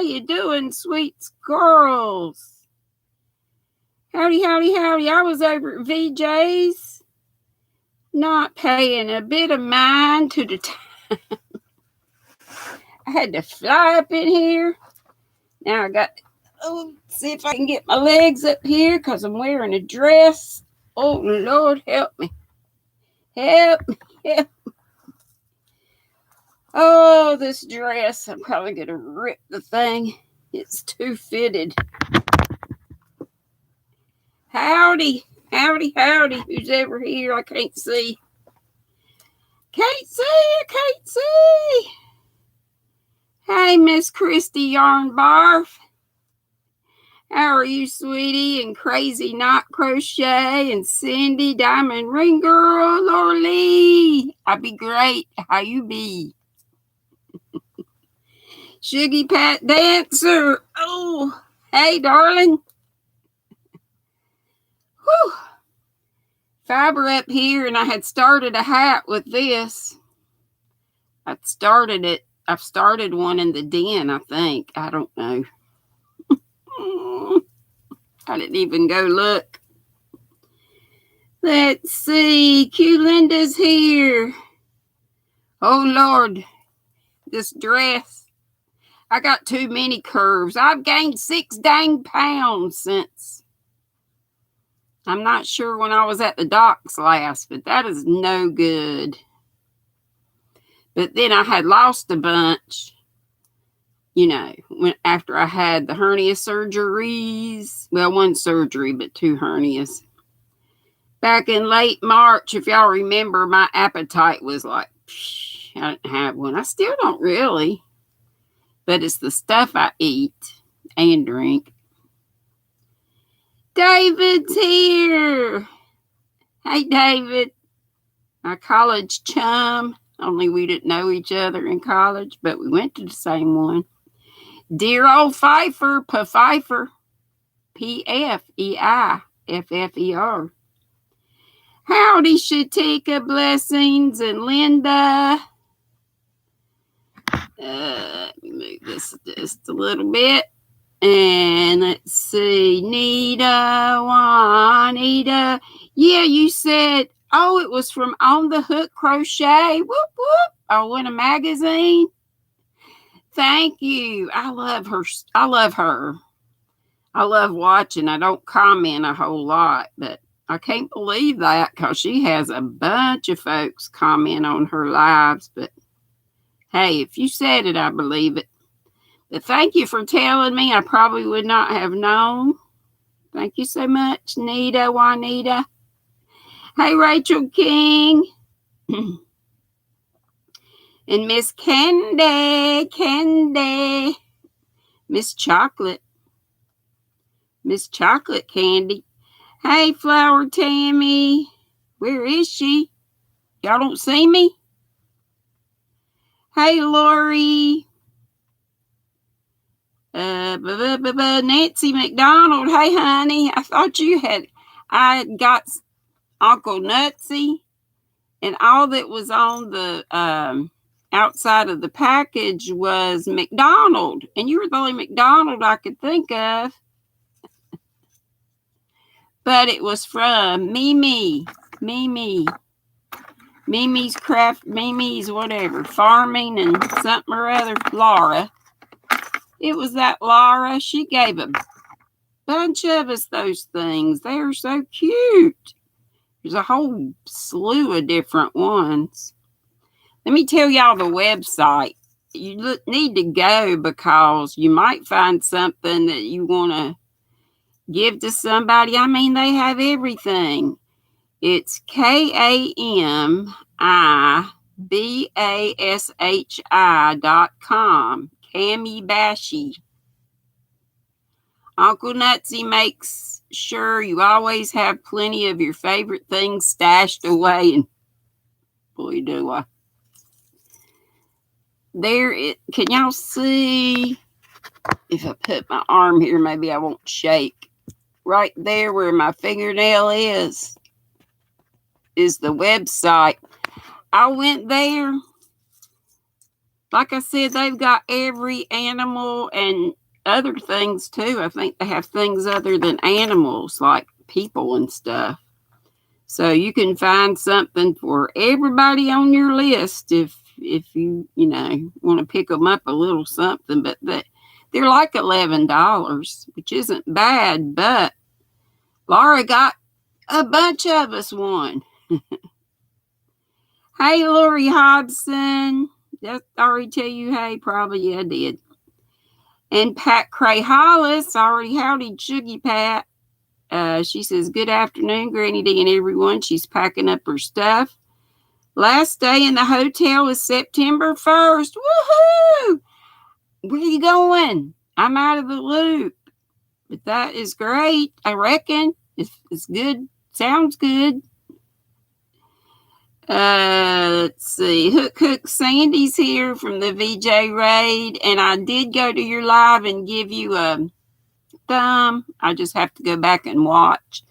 you doing, sweet squirrels? Howdy, howdy, howdy. I was over at VJ's, not paying a bit of mind to the time. I had to fly up in here. Now I got to see if I can get my legs up here because I'm wearing a dress. Oh, Lord, help me. Help me, help me. Oh, this dress. I'm probably going to rip the thing. It's too fitted. Howdy, howdy, howdy. Who's ever here? I can't see. Can't see. Hey, Miss Christy Yarnbarf. How are you, sweetie? And Crazy Knot Crochet and Cindy Diamond Ring Girl, Lorlee. I be great. How you be? Shuggy Pat Dancer. Oh, hey, darling. Whew. Fiber up here, and I had started a hat with this. I've started one in the den, I think. I don't know. I didn't even go look. Let's see. Q Linda's here. Oh, Lord. This dress. I got too many curves. I've gained 6 dang pounds since. I'm not sure when I was at the docks last, but that is no good. But then I had lost a bunch, after I had the hernia surgeries. Well, one surgery, but 2 hernias. Back in late March, if y'all remember, my appetite was like, I didn't have one. I still don't really. But it's the stuff I eat and drink. David's here. Hey, David. My college chum. Only we didn't know each other in college, but we went to the same one. Dear old Pfeiffer, Pfeiffer. Pfeiffer. Howdy, Shatika, Blessings, and Linda. Let me move this just a little bit. And let's see. Nita, Juanita. Yeah, you said, it was from On the Hook Crochet. Whoop, whoop. I won a magazine. Thank you. I love her. I love watching. I don't comment a whole lot, but I can't believe that because she has a bunch of folks comment on her lives. But hey, if you said it, I believe it. But thank you for telling me. I probably would not have known. Thank you so much, Nita, Juanita. Hey, Rachel King. And Miss Candy. Miss Chocolate Candy. Hey, Flower Tammy. Where is she? Y'all don't see me? Hey, Lori. Nancy McDonald. Hey, honey. I thought I got Uncle Nutsy, and all that was on the outside of the package was McDonald, and you were the only McDonald I could think of. But it was from Mimi's Craft, Mimi's whatever, farming and something or other, Laura. It was that Laura. She gave a bunch of us those things. They are so cute. There's a whole slew of different ones. Let me tell y'all the website. You need to go because you might find something that you want to give to somebody. I mean, they have everything. It's KAMIBASHI.com. Cami Bashy. Uncle Nutsy makes sure you always have plenty of your favorite things stashed away, and boy, do I. Can y'all see? If I put my arm here, maybe I won't shake. Right there where my fingernail is the website. I went there like I said, they've got every animal and other things too. I think they have things other than animals, like people and stuff. So you can find something for everybody on your list if you want to pick them up a little something. But they're like $11, which isn't bad. But Laura got a bunch of us one. Hey, Lori Hobson. Did I already tell you hey? Probably, yeah, I did. And Pat Cray Hollis, already howdy, Chuggy Pat. She says, good afternoon, GrannyDee and everyone. She's packing up her stuff. Last day in the hotel is September 1st. Woohoo! Where are you going? I'm out of the loop. But that is great, I reckon. It's good. Sounds good. Let's see. Hook Sandy's here from the VJ Raid. And I did go to your live and give you a thumb. I just have to go back and watch.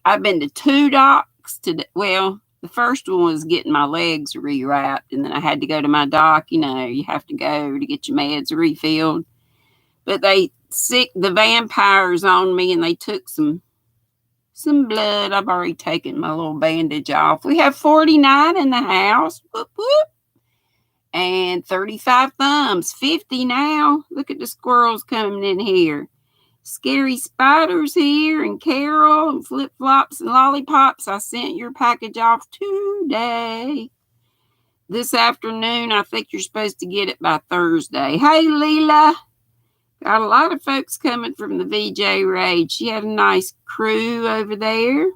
I've been to 2 docs today. Well, the first one was getting my legs rewrapped, and then I had to go to my doc. You have to go to get your meds refilled. But they sicked the vampires on me, and they took some blood. I've already taken my little bandage off. We have 49 in the house. Whoop, whoop. And 35 thumbs. 50 now. Look at the squirrels coming in here. Scary Spiders here, and Carol, and Flip Flops and Lollipops. I sent your package off today. This afternoon, I think you're supposed to get it by Thursday. Hey, Leela. Got a lot of folks coming from the VJ Raid. She had a nice crew over there.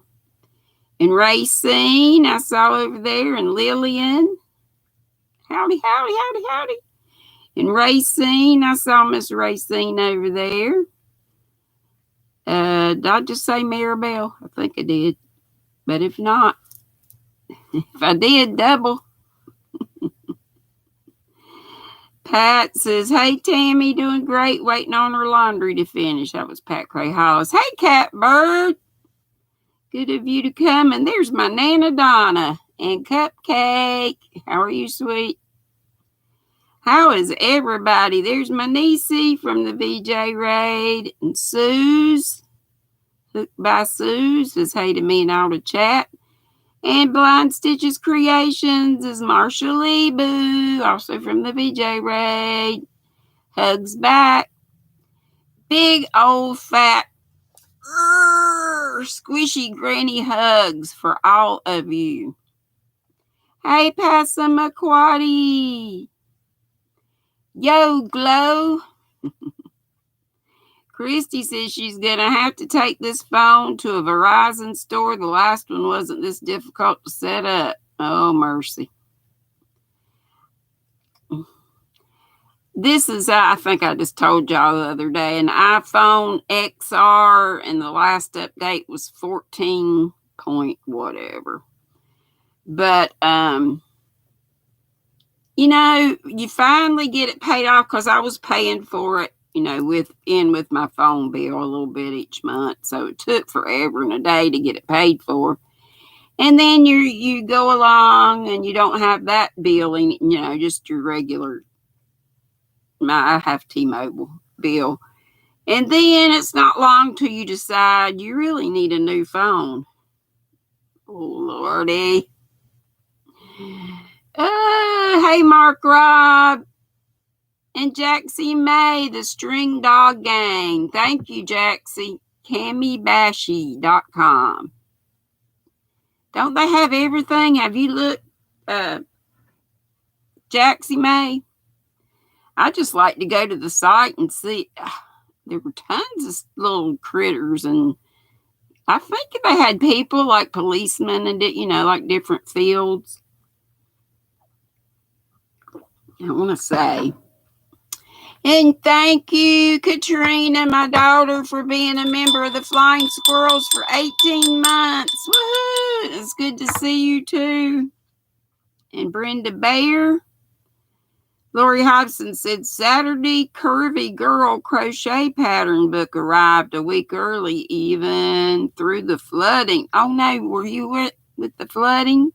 And Racine, I saw over there, and Lillian. Howdy, howdy, howdy, howdy. And Racine, I saw Miss Racine over there. Did I just say Maribel? I think I did. But if not, if I did, double. Pat says, hey, Tammy, doing great, waiting on her laundry to finish. That was Pat Cray Hollis. Hey, Catbird. Good of you to come. And there's my Nana Donna and Cupcake. How are you, sweet? How is everybody? There's my niecey from the VJ Raid. And Suze, Hooked by Suze, says hey to me and all the chat. And Blind Stitches Creations is Marsha Lee Boo, also from the VJ Raid. Hugs back. Big old fat squishy granny hugs for all of you. Hey, Passamaquoddy. Yo, Glow. Christy says she's going to have to take this phone to a Verizon store. The last one wasn't this difficult to set up. Oh, mercy. This is, I think I just told y'all the other day, an iPhone XR, and the last update was 14 point whatever. But, you finally get it paid off because I was paying for it, with my phone bill a little bit each month. So it took forever and a day to get it paid for. And then you go along and you don't have that billing, just your regular, I have T-Mobile bill. And then it's not long till you decide you really need a new phone. Oh, Lordy. Hey, Mark Rob and Jaxie May, the String Dog Gang. Thank you, Jaxie. CammyBashy.com. Don't they have everything? Have you looked, Jaxie May? I just like to go to the site and see. There were tons of little critters, and I think they had people like policemen and, like different fields. I want to say. And thank you, Katrina, my daughter, for being a member of the Flying Squirrels for 18 months. Woohoo! It's good to see you, too. And Brenda Bayer. Lori Hobson said, Saturday Curvy Girl Crochet Pattern book arrived a week early, even through the flooding. Oh, no, were you with the flooding?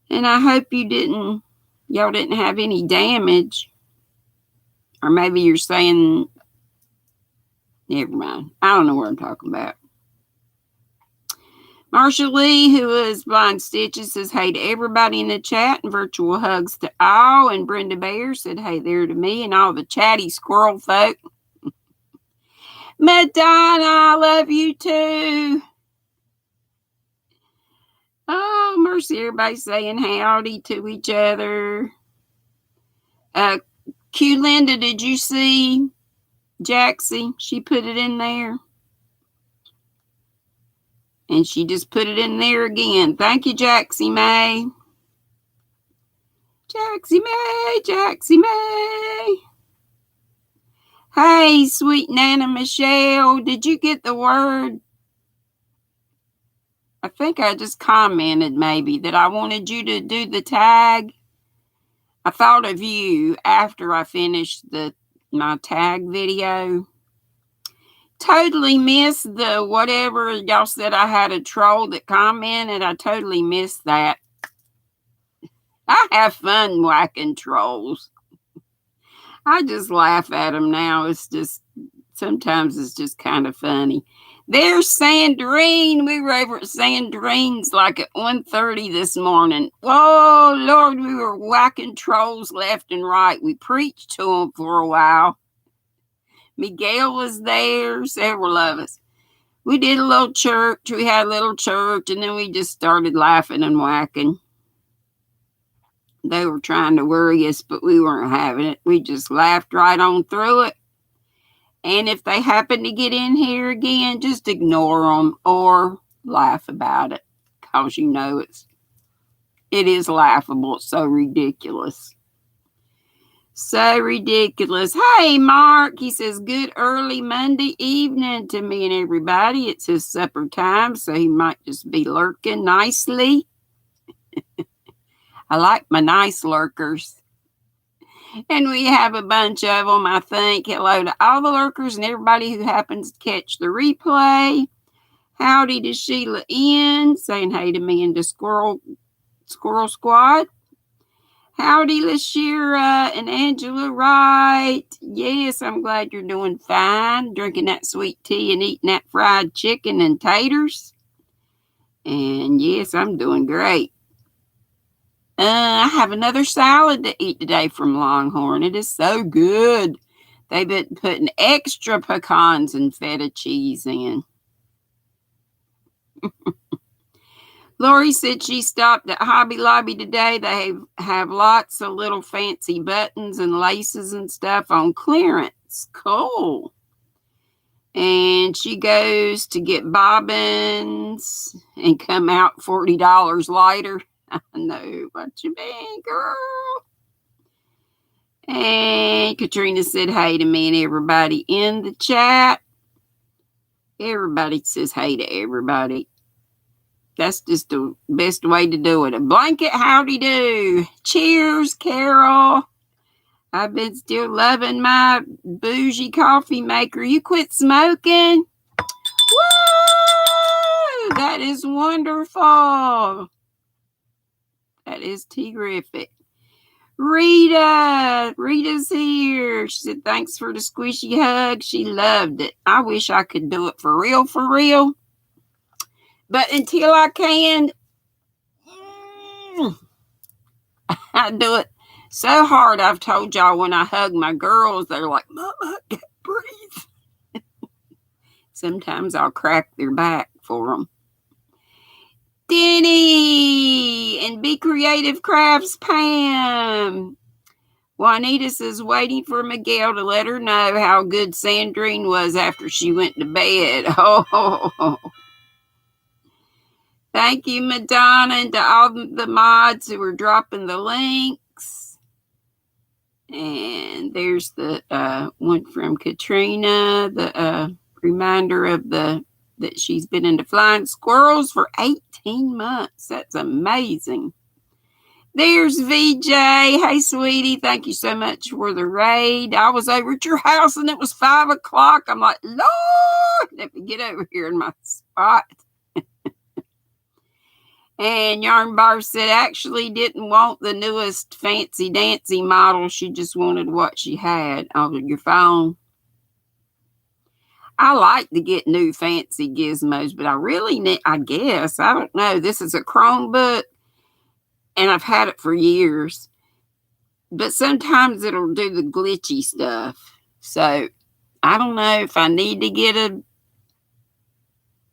And I hope you didn't Y'all didn't have any damage. Or maybe you're saying, never mind. I don't know what I'm talking about. Marsha Lee, who is Blind Stitches, says hey to everybody in the chat and virtual hugs to all. And Brenda Bear said hey there to me and all the chatty squirrel folk. Madonna, I love you too. Oh, mercy, everybody saying howdy to each other. Q Linda, did you see Jaxie? She put it in there. And she just put it in there again. Thank you, Jaxie May. Jaxie May, Jaxie May. Hey, sweet Nana Michelle, did you get the word? I think I just commented maybe that I wanted you to do the tag. I thought of you after I finished my tag video. Totally missed the whatever y'all said I had a troll that commented. I totally missed that. I have fun whacking trolls. I just laugh at them now. It's just, sometimes it's just kind of funny. There's Sandrine. We were over at Sandrine's like at 1:30 this morning. Whoa, Lord, we were whacking trolls left and right. We preached to them for a while. Miguel was there, several of us. We did a little church. We had a little church, and then we just started laughing and whacking. They were trying to worry us, but we weren't having it. We just laughed right on through it. And if they happen to get in here again, just ignore them or laugh about it. Because you know it is laughable. It's so ridiculous. So ridiculous. Hey, Mark, he says, good early Monday evening to me and everybody. It's his supper time, so he might just be lurking nicely. I like my nice lurkers. And we have a bunch of them, I think. Hello to all the lurkers and everybody who happens to catch the replay. Howdy to Sheila N, saying hey to me and the Squirrel Squad. Howdy, Lashira and Angela Wright. Yes, I'm glad you're doing fine. Drinking that sweet tea and eating that fried chicken and taters. And yes, I'm doing great. I have another salad to eat today from Longhorn. It is so good. They've been putting extra pecans and feta cheese in. Lori said she stopped at Hobby Lobby today. They have lots of little fancy buttons and laces and stuff on clearance. Cool. And she goes to get bobbins and come out $40 lighter. I know what you mean, girl. And Katrina said hey to me and everybody in the chat. Everybody says hey to everybody. That's just the best way to do it. A blanket howdy do. Cheers, Carol. I've been still loving my bougie coffee maker. You quit smoking? Woo! That is wonderful. That is terrific. Rita's here. She said, thanks for the squishy hug. She loved it. I wish I could do it for real, for real. But until I can, I do it so hard. I've told y'all when I hug my girls, they're like, Mama, I can't breathe. Sometimes I'll crack their back for them. Deni and Be Creative Crafts Pam. Juanita says waiting for Miguel to let her know how good Sandrine was after she went to bed. Oh, thank you, Madonna, and to all the mods who are dropping the links. And there's the one from Katrina, the reminder of that she's been into flying squirrels for 18 months. That's amazing. There's VJ. Hey, sweetie. Thank you so much for the raid. I was over at your house and it was 5 o'clock. I'm like, Lord, let me get over here in my spot. And Yarn Bar said actually didn't want the newest fancy dancy model. She just wanted what she had on your phone. I like to get new fancy gizmos, but I really need, I guess, I don't know. This is a Chromebook, and I've had it for years. But sometimes it'll do the glitchy stuff. So I don't know if I need to get a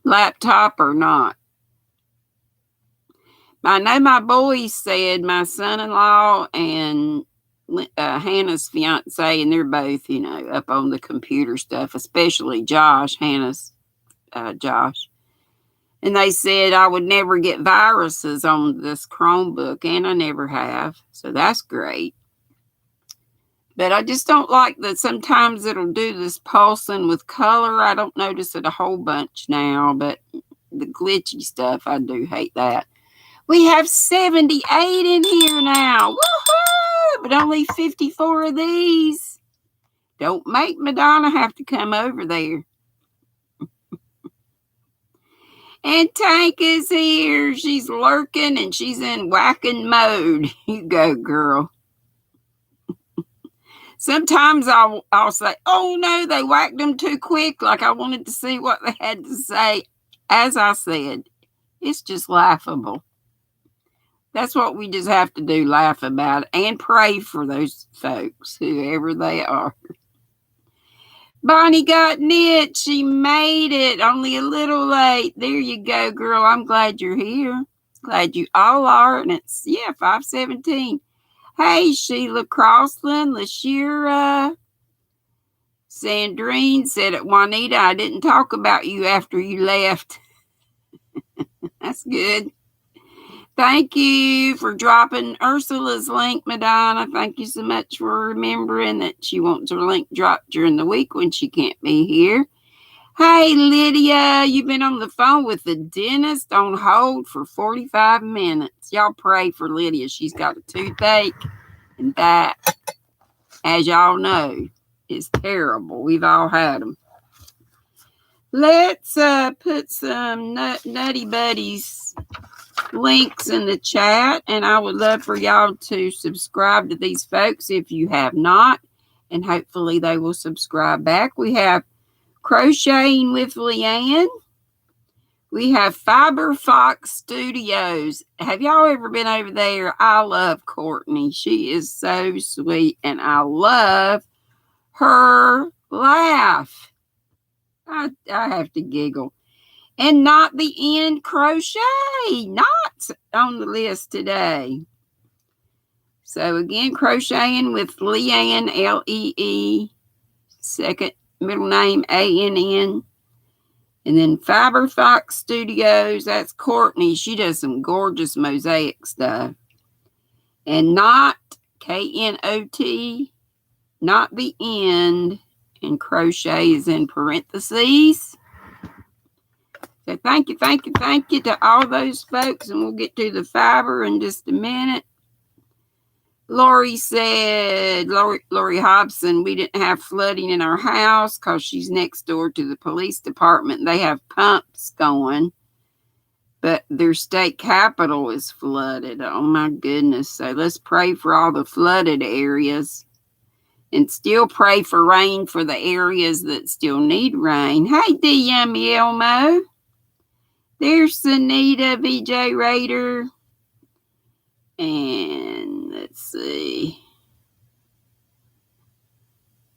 laptop or not. I know my boys said, my son-in-law and Hannah's fiance, and they're both, up on the computer stuff, especially Josh, Hannah's Josh. And they said I would never get viruses on this Chromebook, and I never have. So that's great. But I just don't like that sometimes it'll do this pulsing with color. I don't notice it a whole bunch now, but the glitchy stuff, I do hate that. We have 78 in here now. Woohoo! But only 54 of these. Don't make Madonna have to come over there. And Tank is here. She's lurking and she's in whacking mode. You go, girl. Sometimes I'll say, oh no, they whacked them too quick. Like I wanted to see what they had to say. As I said, it's just laughable. That's what we just have to do, laugh about it and pray for those folks, whoever they are. Bonnie got knit. She made it. Only a little late. There you go, girl. I'm glad you're here. Glad you all are. And it's, 5:17. Hey, Sheila Crossland, LaShira. Sandrine said it, Juanita, I didn't talk about you after you left. That's good. Thank you for dropping Ursula's link, Madonna. Thank you so much for remembering that she wants her link dropped during the week when she can't be here. Hey, Lydia, you've been on the phone with the dentist on hold for 45 minutes. Y'all pray for Lydia. She's got a toothache, and that, as y'all know, is terrible. We've all had them. Let's put some Nutty Buddies links in the chat, and I would love for y'all to subscribe to these folks if you have not, and hopefully they will subscribe back. We have Crocheting with Leanne. We have Fiber Fox Studios. Have y'all ever been over there? I love Courtney. She is so sweet, and I love her laugh. I have to giggle. And Not the End Crochet. Not on the list today. So again, Crocheting with Leanne, Lee, second middle name ANN. And then Fiber Fox Studios, that's Courtney. She does some gorgeous mosaic stuff. And Not, KNOT, Not the End, and crochet is in parentheses. So thank you to all those folks, and we'll get to the fiber in just a minute. Lori said, Lori Hobson, we didn't have flooding in our house because she's next door to the police department. They have pumps going, but their state capital is flooded. Oh my goodness. So let's pray for all the flooded areas and still pray for rain for the areas that still need rain. Hey, D. Yummy Elmo. There's Sunita, VJ Raider. And let's see.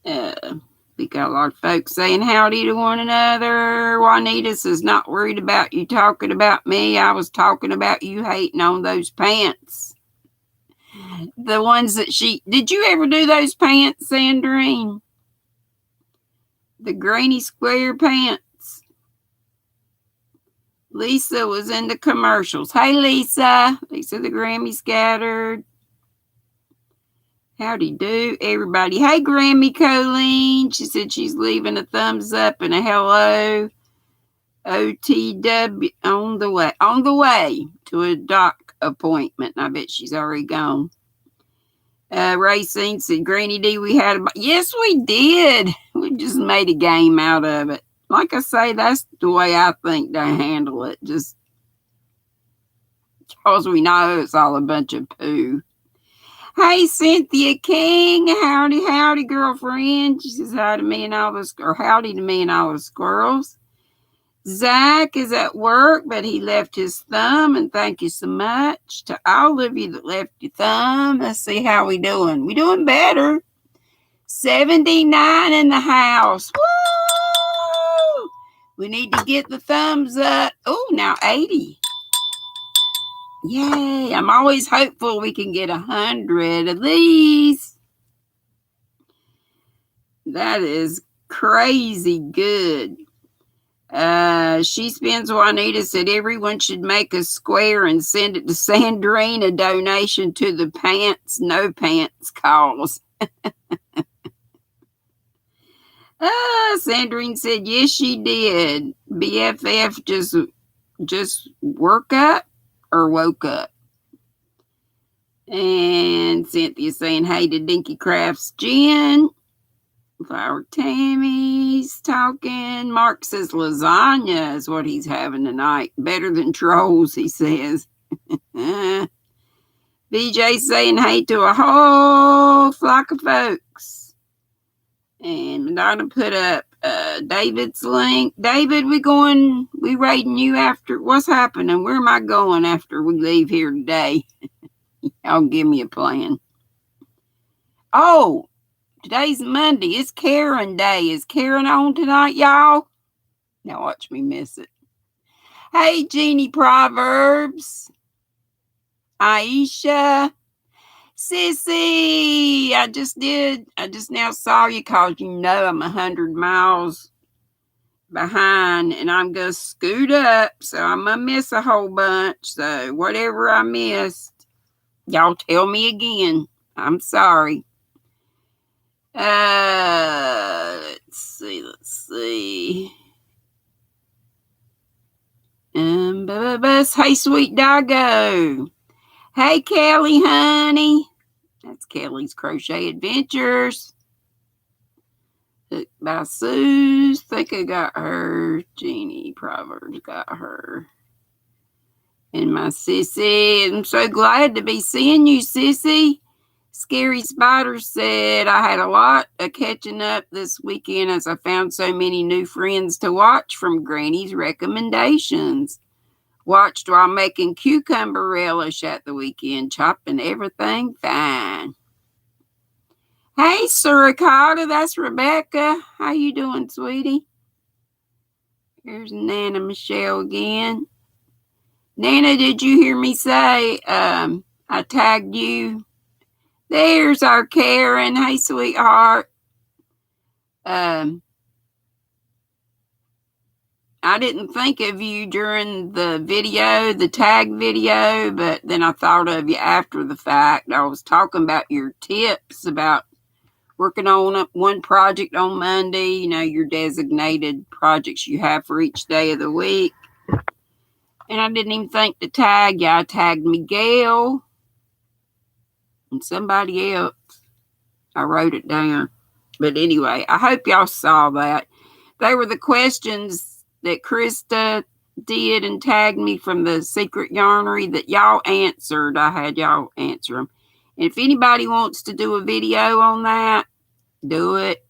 We got a lot of folks saying howdy to one another. Juanita says, not worried about you talking about me. I was talking about you hating on those pants. The ones that did you ever do those pants, Sandrine? The granny square pants. Lisa was in the commercials. Hey, Lisa. Lisa the Grammy Scattered. Howdy do, everybody. Hey, Grammy Colleen. She said she's leaving a thumbs up and a hello. OTW on the way to a doc appointment. I bet she's already gone. Racine said, GrannyDee, we had yes, we did. We just made a game out of it. Like I say, that's the way I think to handle it. Just because we know it's all a bunch of poo. Hey, Cynthia King. Howdy, howdy, girlfriend. She says hi to me and all the, or howdy to me and all the squirrels. Zach is at work, but he left his thumb, and thank you so much to all of you that left your thumb. Let's see how we doing. We doing better. 79 in the house. Woo! We need to get the thumbs up. Oh, now 80. Yay. I'm always hopeful we can get 100 of these. That is crazy good. She Spins Juanita said everyone should make a square and send it to Sandrine, a donation to the Pants No Pants cause. Sandrine said yes, she did. BFF just work up or woke up. And Cynthia saying hey to Dinky Crafts Jen. Flower Tammy's talking. Mark says lasagna is what he's having tonight. Better than trolls, he says. BJ saying hey to a whole flock of folks. And Madonna put up David's link. David, we raiding you after, what's happening? Where am I going after we leave here today? Y'all give me a plan. Oh, today's Monday. It's Karen Day. Is Karen on tonight, y'all? Now watch me miss it. Hey, Jeannie Proverbs. Aisha. Sissy. I just now saw you because you know I'm 100 miles behind and I'm going to scoot up. So I'm going to miss a whole bunch. So whatever I missed, y'all tell me again. I'm sorry. Let's see. Hey, sweet doggo. Hey, Kelly, honey. That's Kelly's Crochet Adventures. Hooked by Suze. Think I got her. Jeannie Proverbs got her. And my sissy. I'm so glad to be seeing you, sissy. Scary Spider said, I had a lot of catching up this weekend as I found so many new friends to watch from Granny's recommendations. Watched while making cucumber relish at the weekend, chopping everything fine. Hey, Suricata, that's Rebecca. How you doing, sweetie? Here's Nana Michelle again. Nana, did you hear me say I tagged you? There's our Karen. Hey, sweetheart. I didn't think of you during the video, the tag video, but then I thought of you after the fact. I was talking about your tips about working on one project on Monday, you know, your designated projects you have for each day of the week. And I didn't even think to tag you. I tagged Miguel and somebody else. I wrote it down. But anyway, I hope y'all saw that. They were the questions that Krista did and tagged me from the Secret Yarnery that y'all answered. I had y'all answer them. And if anybody wants to do a video on that, do it.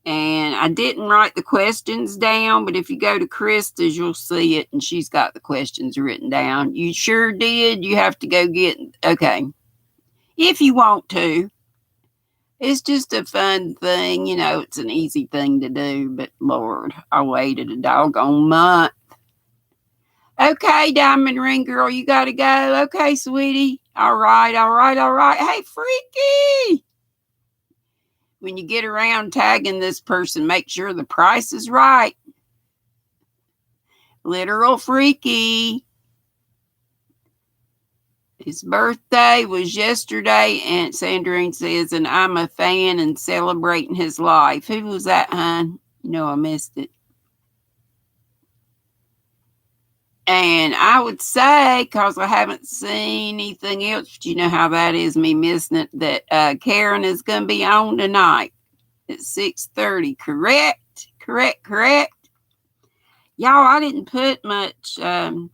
And I didn't write the questions down, but if you go to Krista's, you'll see it, and she's got the questions written down. You sure did. You have to go get, okay. If you want to. It's just a fun thing. You know, it's an easy thing to do, but Lord, I waited a doggone month. Okay, Diamond Ring Girl, you got to go. Okay, sweetie. All right. Hey, Freaky. When you get around tagging this person, make sure the price is right. Literal Freaky. His birthday was yesterday, and Sandrine says, and I'm a fan and celebrating his life. Who was that, hon? You know, I missed it. And I would say, because I haven't seen anything else, but you know how that is, me missing it, that Karen is going to be on tonight at 6:30. Correct. Y'all, I didn't put much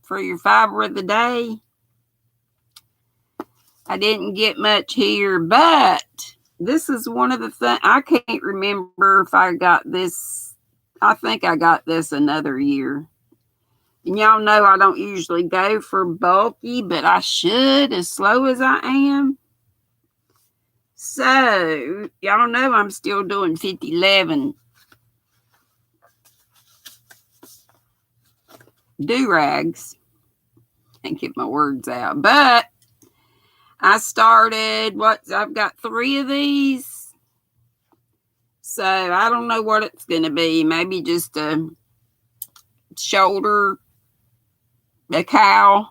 for your fiber of the day. I didn't get much here, but this is one of the things. I can't remember if I got this. I think I got this another year. And y'all know I don't usually go for bulky, but I should, as slow as I am. So, y'all know I'm still doing 5011 do-rags. Can't get my words out. But I started, I've got 3 of these. So, I don't know what it's going to be. Maybe just a shoulder, a cow.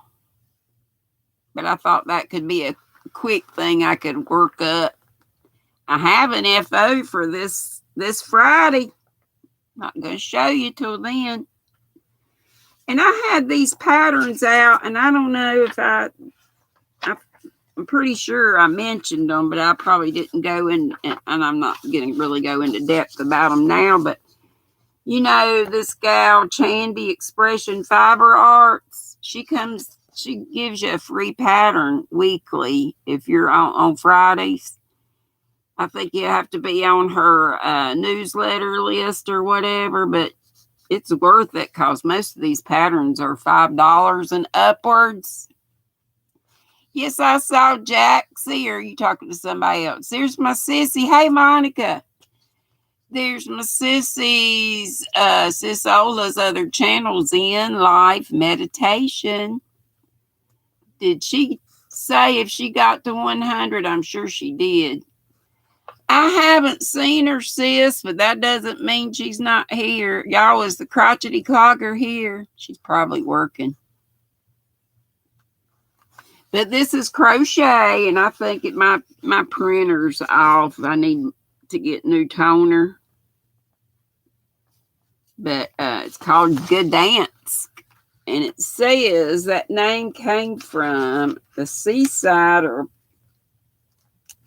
But I thought that could be a quick thing I could work up. I have an FO for this Friday. Not going to show you till then. And I had these patterns out, and I don't know if I'm pretty sure I mentioned them, but I probably didn't go in, and I'm not going to really go into depth about them now. But you know, this gal, Chandy Expression Fiber Arts, she gives you a free pattern weekly if you're on Fridays. I think you have to be on her newsletter list or whatever, but it's worth it because most of these patterns are $5 and upwards. Yes, I saw Jaxie, or are you talking to somebody else? There's my sissy. Hey, Monica. There's my sissy's, Sisola's other channels in live meditation. Did she say if she got to 100? I'm sure she did. I haven't seen her, sis, but that doesn't mean she's not here. Y'all, is the crotchety clogger here? She's probably working. But this is crochet, and I think my printer's off. I need to get new toner. But it's called Good Dance. And it says that name came from the seaside, or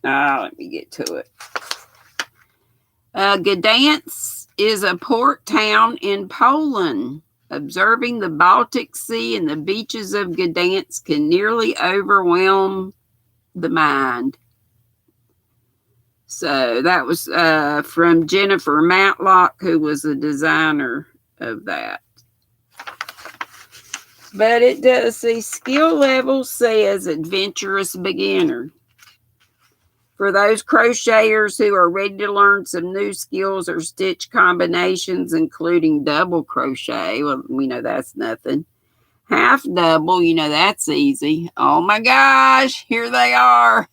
let me get to it. Gdansk is a port town in Poland. Observing the Baltic Sea and the beaches of Gdansk can nearly overwhelm the mind. So that was from Jennifer Matlock, who was the designer of that. But it does say skill level says adventurous beginner. For those crocheters who are ready to learn some new skills or stitch combinations, including double crochet, well, we know that's nothing. Half double, you know that's easy. Oh my gosh, here they are.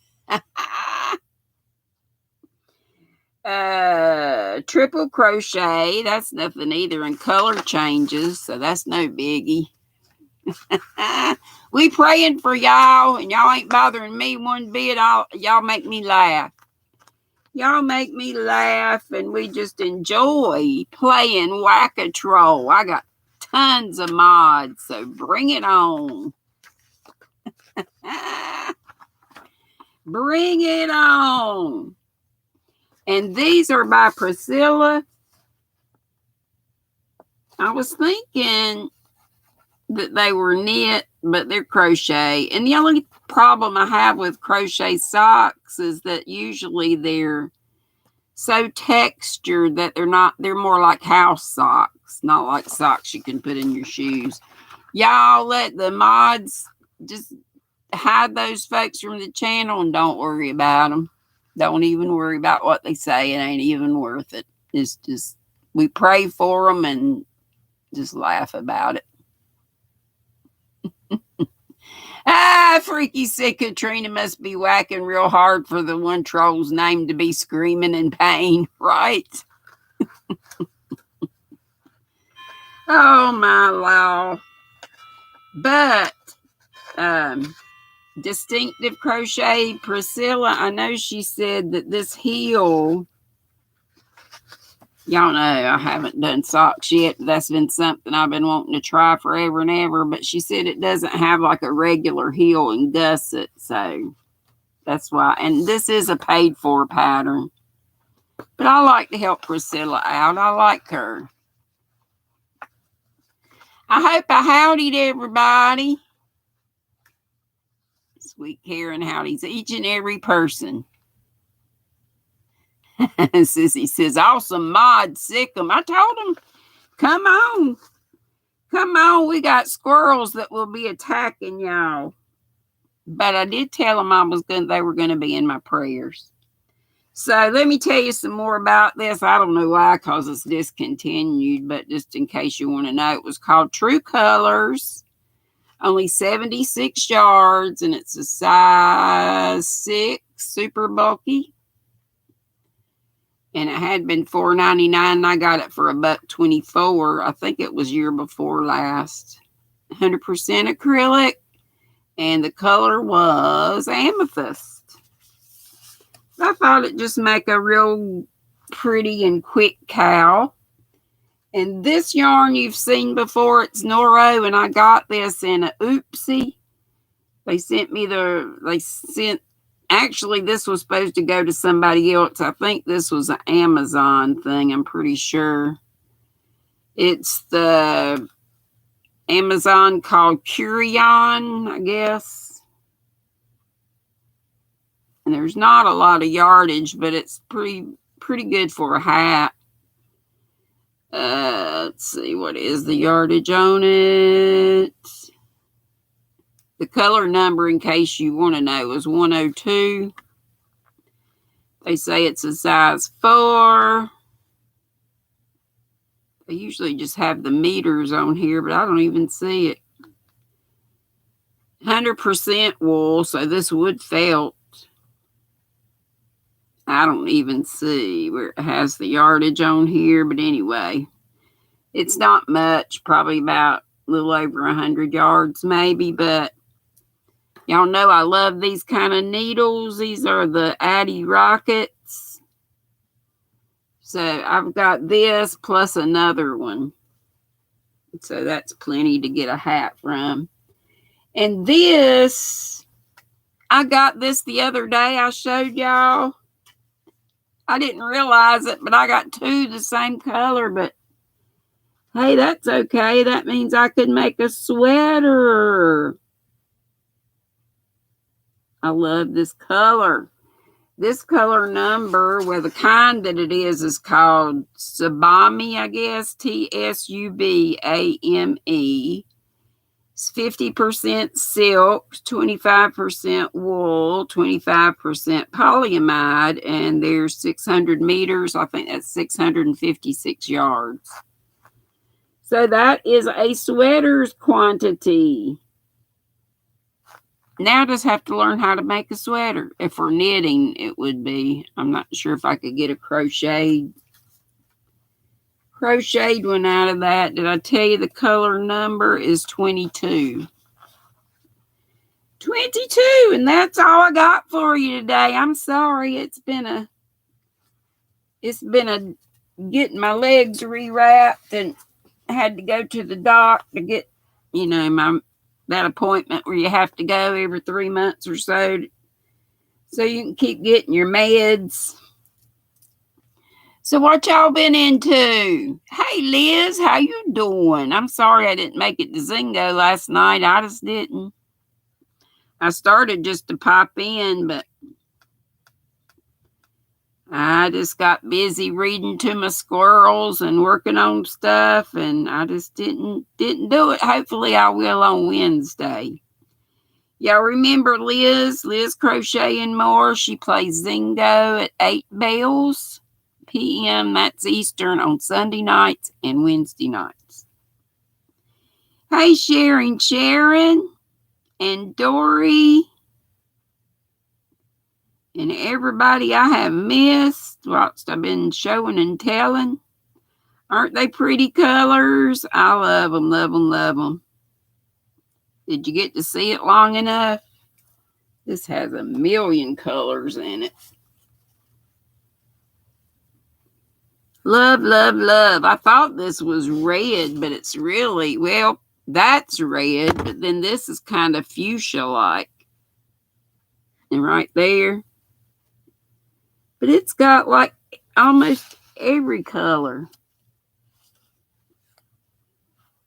Triple crochet, that's nothing either, and color changes, so that's no biggie. We praying for y'all, and y'all ain't bothering me one bit. Y'all make me laugh. Y'all make me laugh, and we just enjoy playing Whack-A-Troll. I got tons of mods, so bring it on. Bring it on. And these are by Priscilla. I was thinking that they were knit, but they're crochet. And the only problem I have with crochet socks is that usually they're so textured that they're more like house socks, not like socks you can put in your shoes. Y'all let the mods just hide those folks from the channel and don't worry about them. Don't even worry about what they say. It ain't even worth it. It's just, we pray for them and just laugh about it. Freaky sick Katrina must be whacking real hard for the one troll's name to be screaming in pain, right? Oh my law. But Distinctive Crochet Priscilla, I know she said that this heel, y'all know I haven't done socks yet. That's been something I've been wanting to try forever and ever. But she said it doesn't have like a regular heel and gusset. So that's why. And this is a paid for pattern. But I like to help Priscilla out. I like her. I hope I howdied everybody. week, Karen Howdy's each and every person. Sissy says, awesome mod, sick 'em. I told them, come on. Come on, we got squirrels that will be attacking y'all. But I did tell them they were going to be in my prayers. So let me tell you some more about this. I don't know why, because it's discontinued, but just in case you want to know, it was called True Colors. Only 76 yards, and it's a size 6, super bulky. And it had been $4.99, and I got it for $1.24. I think it was year before last. 100% acrylic, and the color was amethyst. I thought it'd just make a real pretty and quick cowl. And this yarn you've seen before, it's Noro, and I got this in a oopsie. Actually, this was supposed to go to somebody else. I think this was an Amazon thing, I'm pretty sure. It's the Amazon called Curion, I guess. And there's not a lot of yardage, but it's pretty good for a hat. Let's see, what is the yardage on it? The color number, in case you want to know, is 102. They say it's a size 4. They usually just have the meters on here, but I don't even see it. 100% wool, so this wood felt. I don't even see where it has the yardage on here, but anyway, it's not much, probably about a little over 100 yards maybe, but y'all know I love these kind of needles. These are the Addy Rockets. So I've got this plus another one. So that's plenty to get a hat from. And this, I got this the other day. I showed y'all. I didn't realize it, but I got 2 the same color. But hey, that's okay. That means I could make a sweater. I love this color. This color number, well, the kind that it is called Subame, I guess. Tsubame. It's 50% silk, 25% wool, 25% polyamide, and there's 600 meters. I think that's 656 yards. So that is a sweater's quantity. Now I just have to learn how to make a sweater. If for knitting, it would be. I'm not sure if I could get a crocheted one out of that. Did I tell you the color number is 22? 22, and that's all I got for you today. I'm sorry. It's been a getting my legs rewrapped, and I had to go to the doc to get, that appointment where you have to go every 3 months or so you can keep getting your meds. So what y'all been into? Hey, Liz, how you doing? I'm sorry I didn't make it to Zingo last night. I just didn't. I started just to pop in, but I just got busy reading to my squirrels and working on stuff, and I just didn't do it. Hopefully I will on Wednesday. Y'all remember Liz Crochet and More? She plays Zingo at 8 bells p.m. That's Eastern on Sunday nights and Wednesday nights. Hey, Sharon and Dory and everybody I have missed whilst I've been showing and telling. Aren't they pretty colors? I love them, love them, love them. Did you get to see it long enough? This has a million colors in it. Love, love, love. I thought this was red, but it's really, well, that's red, but then this is kind of fuchsia-like. And right there. But it's got like almost every color.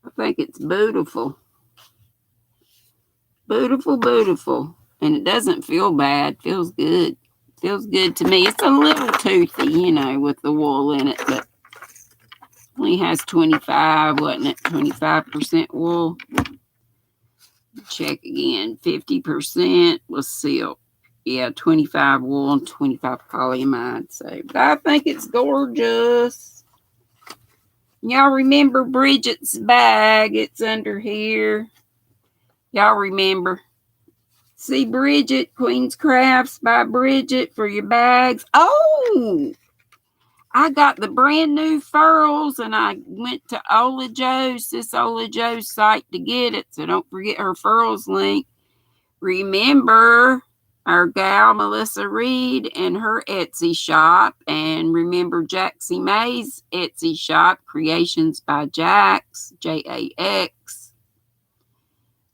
I think it's beautiful. Beautiful, beautiful. And it doesn't feel bad. Feels good. Feels good to me. It's a little toothy, you know, with the wool in it, but only has 25, wasn't it? 25% wool. Check again. 50% was silk. Yeah, 25 wool and 25 polyamide. So, but I think it's gorgeous. Y'all remember Bridget's bag? It's under here. Y'all remember? See Bridget, Queen's Crafts by Bridget for your bags. Oh, I got the brand new furls and I went to Ola Joe's, this Ola Joe's site to get it. So don't forget her furls link. Remember our gal Melissa Reed and her Etsy shop. And remember Jaxie May's Etsy shop, Creations by Jax, Jax.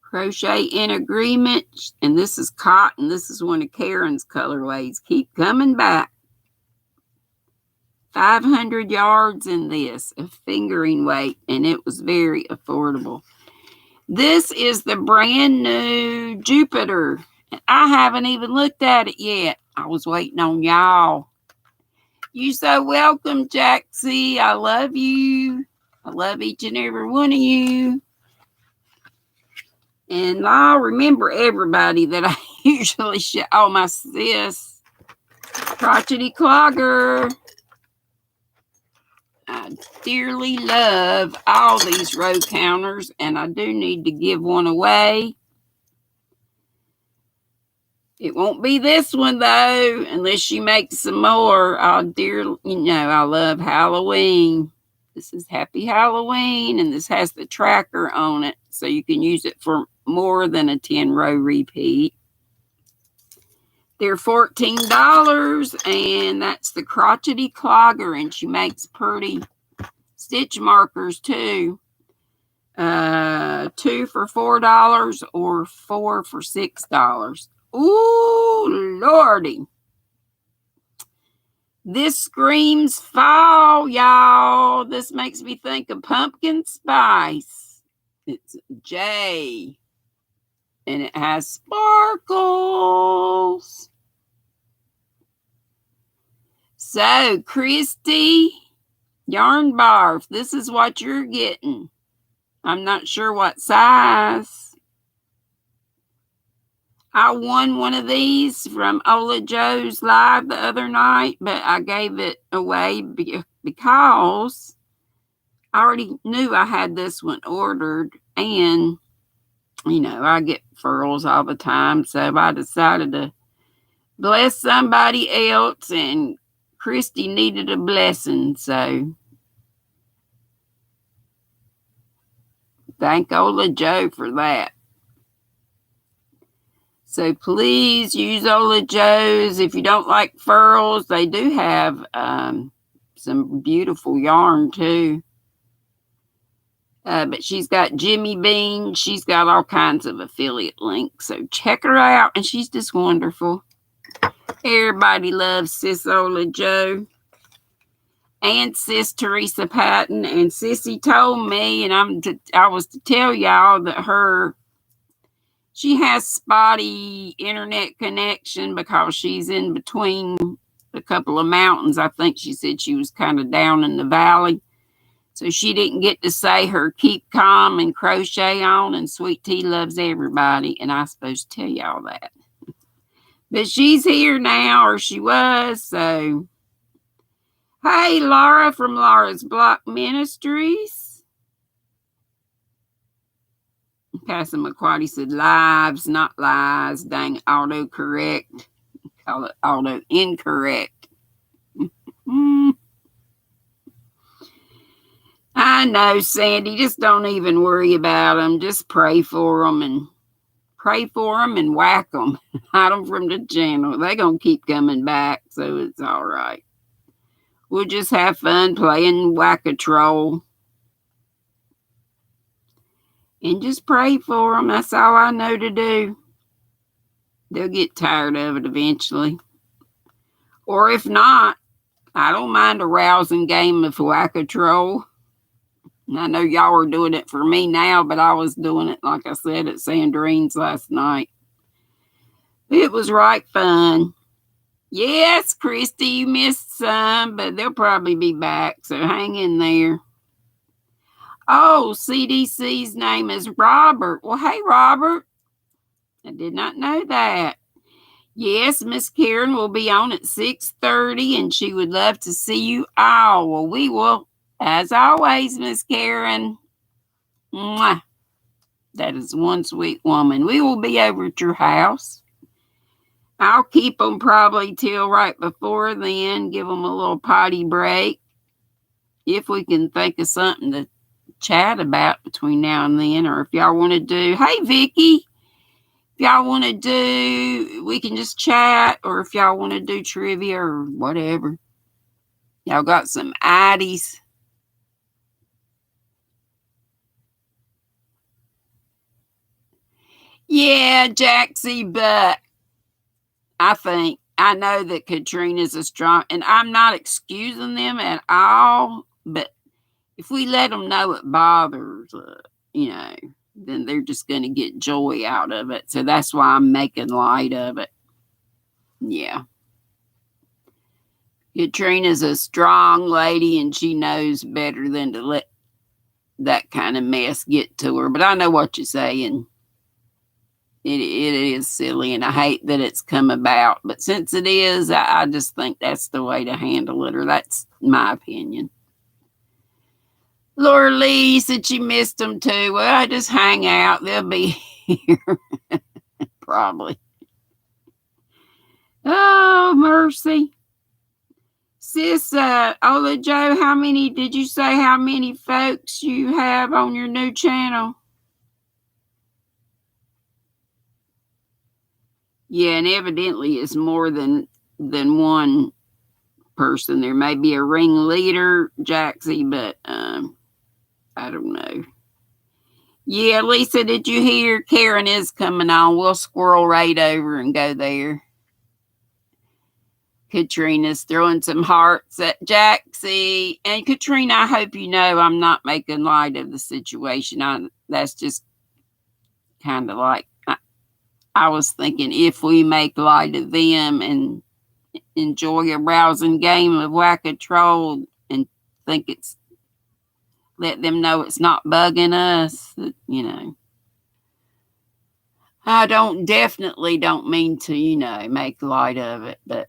Crochet in Agreement, and this is cotton. This is one of Karen's colorways. Keep coming back. 500 yards in this, a fingering weight, and it was very affordable. This is the brand new Jupiter. I haven't even looked at it yet. I was waiting on y'all. You so welcome, Jaxie. I love you. I love each and every one of you. And I'll remember everybody that I usually show. Oh, my sis, Crotchety Clogger. I dearly love all these row counters, and I do need to give one away. It won't be this one, though, unless she makes some more. I love Halloween. This is Happy Halloween, and this has the tracker on it, so you can use it for more than a 10-row repeat. They're $14, and that's the Crotchety Clogger, and she makes pretty stitch markers, too. 2 for $4 or 4 for $6. Ooh, Lordy. This screams fall, y'all. This makes me think of pumpkin spice. It's J. And it has sparkles. So, Christy, Yarn Barf, this is what you're getting. I'm not sure what size. I won one of these from Ola Joe's live the other night, but I gave it away because I already knew I had this one ordered, and I get furls all the time, so I decided to bless somebody else, and Christy needed a blessing, so thank Ola Joe for that. So please use Ola Joe's. If you don't like furls, they do have some beautiful yarn too. But she's got Jimmy Bean. She's got all kinds of affiliate links. So check her out. And she's just wonderful. Everybody loves Sis Ola Joe. And Sis Teresa Patton. And Sissy told me, and I was to tell y'all that she has spotty internet connection because she's in between a couple of mountains. I think she said she was kind of down in the valley. So she didn't get to say her keep calm and crochet on, and Sweet Tea loves everybody. And I'm supposed to tell y'all that. But she's here now, or she was. So, hey, Laura from Laura's Block Ministries. Casa McQuarrie said lives, not lies. Dang, autocorrect. Call it auto incorrect. I know, Sandy. Just don't even worry about them. Just pray for them and whack them. Hide them from the channel. They're going to keep coming back, so it's all right. We'll just have fun playing whack-a-troll. And just pray for them. That's all I know to do. They'll get tired of it eventually. Or if not, I don't mind a rousing game of whack-a-troll. I know y'all are doing it for me now, but I was doing it, like I said, at Sandrine's last night. It was right fun. Yes, Christy, you missed some, but they'll probably be back, so hang in there. Oh, CDC's name is Robert. Well, hey, Robert. I did not know that. Yes, Miss Karen will be on at 6:30, and she would love to see you all. Well, we will, as always, Miss Karen. Mwah. That is one sweet woman. We will be over at your house. I'll keep them probably till right before then, give them a little potty break. If we can think of something to chat about between now and then, or if y'all want to do, hey, Vicky, if y'all want to do, we can just chat, or if y'all want to do trivia or whatever. Y'all got some ideas. Yeah, Jaxie, but I know that Katrina's a strong, and I'm not excusing them at all, but if we let them know it bothers, then they're just going to get joy out of it. So that's why I'm making light of it. Yeah. Katrina's a strong lady, and she knows better than to let that kind of mess get to her. But I know what you're saying. It is silly, and I hate that it's come about. But since it is, I just think that's the way to handle it, or that's my opinion. Laura Lee said she missed them too. Well, I just hang out. They'll be here. Probably. Oh, mercy. Sis, Ola Joe, did you say how many folks you have on your new channel? Yeah, and evidently it's more than one person. There may be a ringleader, Jaxie, but I don't know. Yeah, Lisa, did you hear? Karen is coming on. We'll squirrel right over and go there. Katrina's throwing some hearts at Jaxie. And Katrina, I hope you know I'm not making light of the situation. That's just kind of like I was thinking, if we make light of them and enjoy a rousing game of whack-a-troll and think it's, let them know it's not bugging us, I definitely don't mean to, make light of it, but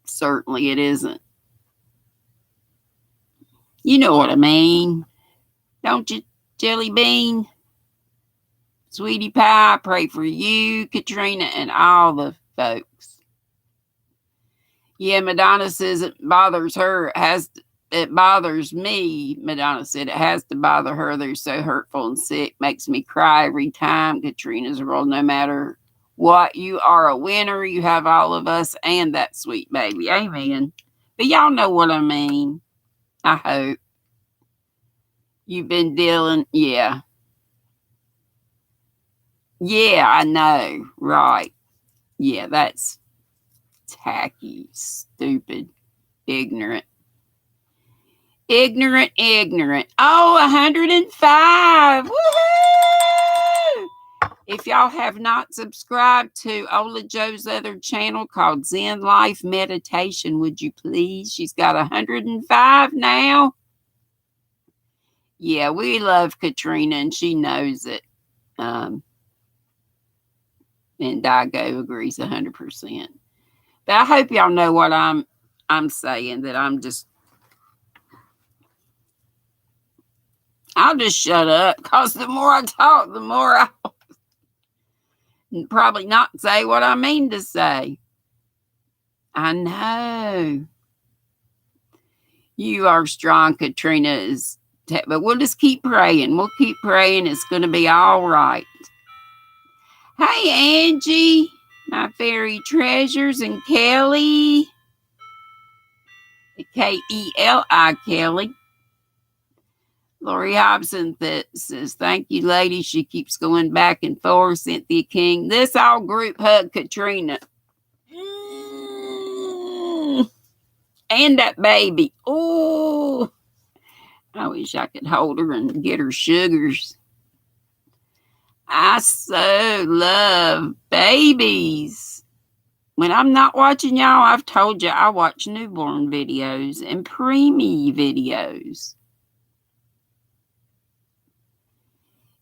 certainly it isn't. You know what I mean, don't you, Jelly Bean? Sweetie Pie, I pray for you, Katrina, and all the folks. Yeah, Madonna says it bothers her. It bothers me, Madonna said. It has to bother her. They're so hurtful and sick. Makes me cry every time. Katrina's world, no matter what, you are a winner. You have all of us and that sweet baby. Amen. But y'all know what I mean. I hope. You've been dealing, yeah. Yeah, I know. Right. Yeah, that's tacky, stupid, ignorant. Ignorant. Oh, 105. Woohoo! If y'all have not subscribed to Ola Joe's other channel called Zen Life Meditation, would you please? She's got 105 now. Yeah, we love Katrina, and she knows it. And Dago agrees 100%. But I hope y'all know what I'm saying, that I'll just shut up, because the more I talk, the more I'll probably not say what I mean to say. I know. You are strong, Katrina. But we'll just keep praying. We'll keep praying. It's going to be all right. Hey, Angie, my fairy treasures, and Kelly. K-E-L-I, Kelly. Lori Hobson says, thank you, lady. She keeps going back and forth. Cynthia King. This all group hug Katrina. And that baby. Oh, I wish I could hold her and get her sugars. I so love babies. When I'm not watching y'all, I've told you I watch newborn videos and preemie videos.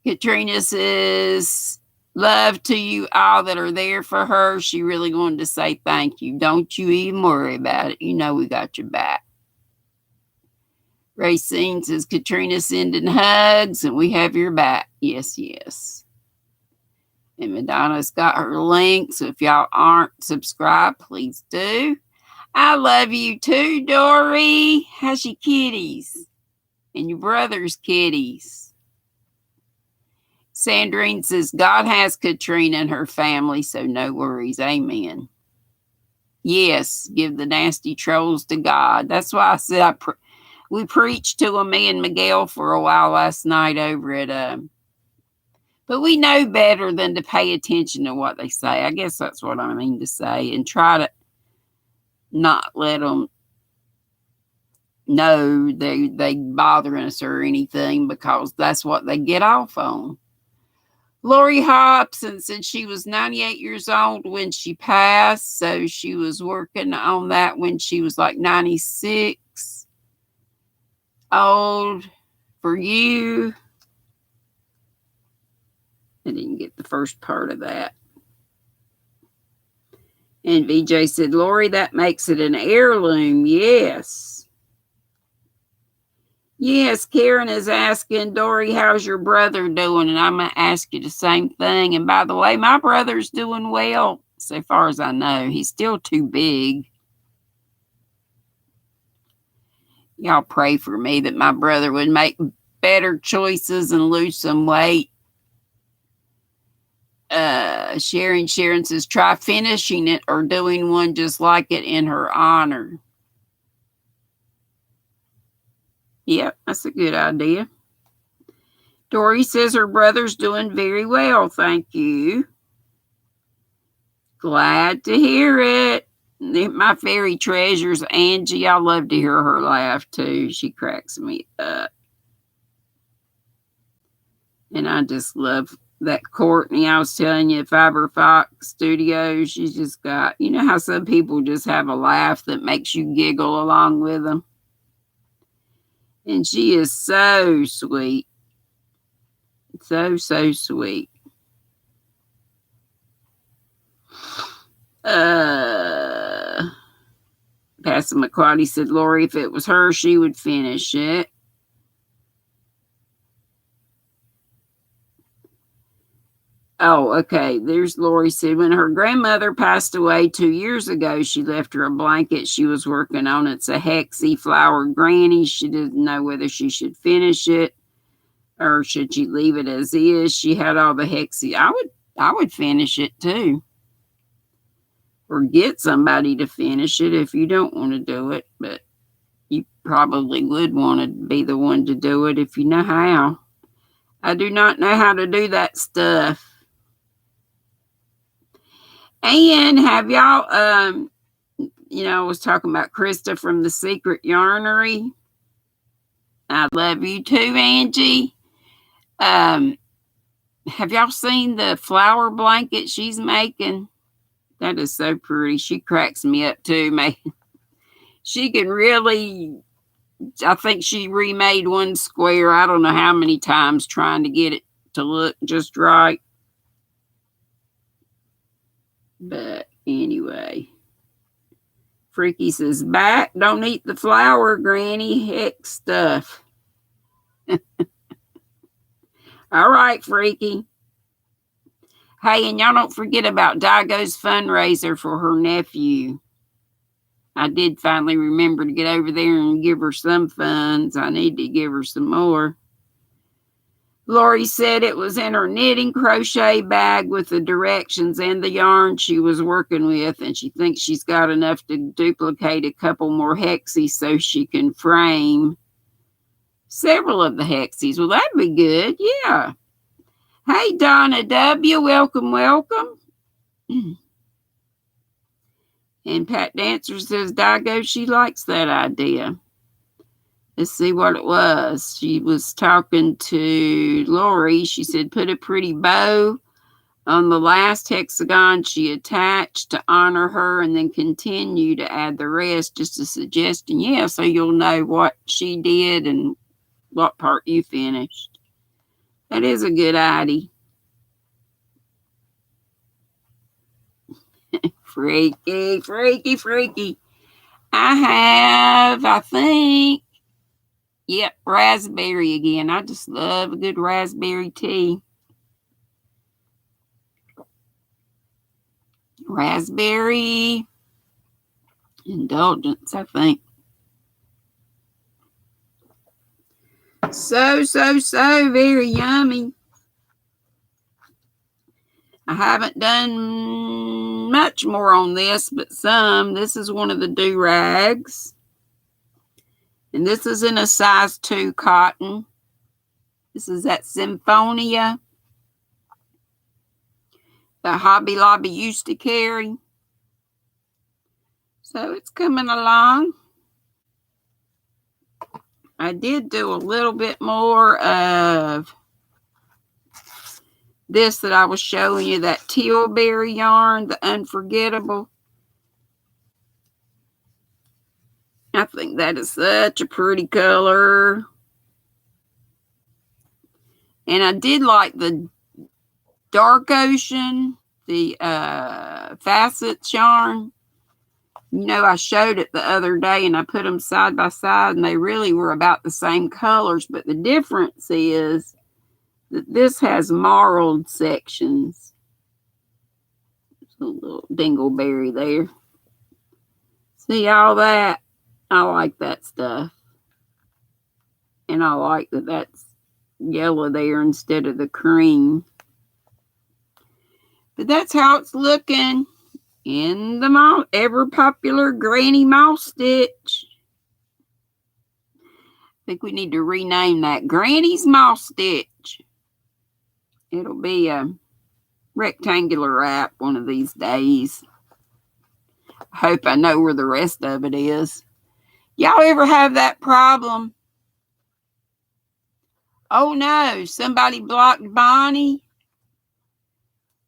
Katrina says, love to you all that are there for her. She really wanted to say thank you. Don't you even worry about it. You know we got your back. Racine says, Katrina sending hugs and we have your back. Yes, yes. And Madonna's got her link. So if y'all aren't subscribed, please do. I love you too, Dory. How's your kitties? And your brother's kitties. Sandrine says, God has Katrina and her family, so no worries. Amen. Yes, give the nasty trolls to God. That's why I said we preached to them, me and Miguel, for a while last night over at but we know better than to pay attention to what they say. I guess that's what I mean to say, and try to not let them know they bothering us or anything, because that's what they get off on. Lori Hobson said she was 98 years old when she passed, so she was working on that when she was like 96. Old for you. I didn't get the first part of that. And VJ said, Lori, that makes it an heirloom. Yes. Yes, Karen is asking, Dory, how's your brother doing? And I'm going to ask you the same thing. And by the way, my brother's doing well, so far as I know. He's still too big. Y'all pray for me that my brother would make better choices and lose some weight. Sharon says, try finishing it or doing one just like it in her honor. Yep, that's a good idea. Dory says her brother's doing very well, thank you. Glad to hear it. My fairy treasures, Angie, I love to hear her laugh too. She cracks me up. And I just love that Courtney. I was telling you, Fiber Fox Studios, she's just got, you know how some people just have a laugh that makes you giggle along with them? And she is so sweet. So, so sweet. Pastor McQuarrie said, Lori, if it was her, she would finish it. Oh, okay. There's Lori said, when her grandmother passed away 2 years ago, she left her a blanket she was working on. It's a hexy flower granny. She didn't know whether she should finish it or should she leave it as is. She had all the hexy. I would finish it too. Or get somebody to finish it if you don't want to do it. But you probably would want to be the one to do it if you know how. I do not know how to do that stuff. And have y'all, I was talking about Krista from the Secret Yarnery. I love you too, Angie. Have y'all seen the flower blanket she's making? That is so pretty. She cracks me up too, man. She can really, I think she remade one square, I don't know how many times, trying to get it to look just right. But anyway, Freaky says, back, don't eat the flour, Granny, heck stuff. All right, Freaky. Hey, and y'all don't forget about Daigo's fundraiser for her nephew. I did finally remember to get over there and give her some funds. I need to give her some more. Lori said it was in her knitting crochet bag with the directions and the yarn she was working with, and she thinks she's got enough to duplicate a couple more hexies so she can frame several of the hexies. Well, that'd be good, yeah. Hey, Donna W., welcome, welcome. And Pat Dancer says, Daigo, she likes that idea. let's see what it was. She was talking to Lori. She said, put a pretty bow on the last hexagon she attached to honor her, and then continue to add the rest. Just a suggestion. Yeah, so you'll know what she did and what part you finished. That is a good idea. Freaky, freaky, freaky. I think, yep, raspberry again. I just love a good raspberry tea. Raspberry indulgence, I think. So very yummy. I haven't done much more on this, but some. This is one of the do-rags. And this is in a size 2 cotton. This is that Symphonia that Hobby Lobby used to carry. So it's coming along. I did do a little bit more of this that I was showing you, that Tealberry yarn, the Unforgettable. I think that is such a pretty color. And I did like the Dark Ocean, the Facets yarn. You know, I showed it the other day and I put them side by side and they really were about the same colors. But the difference is that this has marled sections. There's a little dingleberry there. See all that? I like that stuff. And I like that that's yellow there instead of the cream. But that's how it's looking in the ever popular Granny Moss Stitch. I think we need to rename that Granny's Moss Stitch. It'll be a rectangular wrap one of these days. I hope I know where the rest of it is. Y'all ever have that problem? Oh no, somebody blocked Bonnie.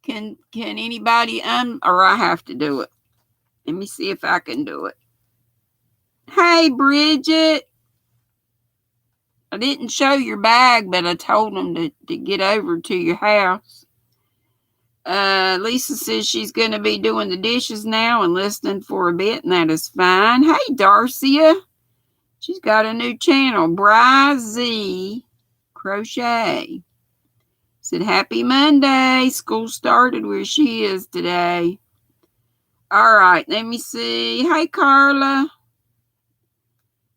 Can anybody or I have to do it? Let me see if I can do it. Hey, Bridget. I didn't show your bag, but I told them to get over to your house. Lisa says she's going to be doing the dishes now and listening for a bit, and that is fine. Hey, Darcia. She's got a new channel, Bri Z Crochet. Said, happy Monday. School started where she is today. All right, let me see. Hey, Carla.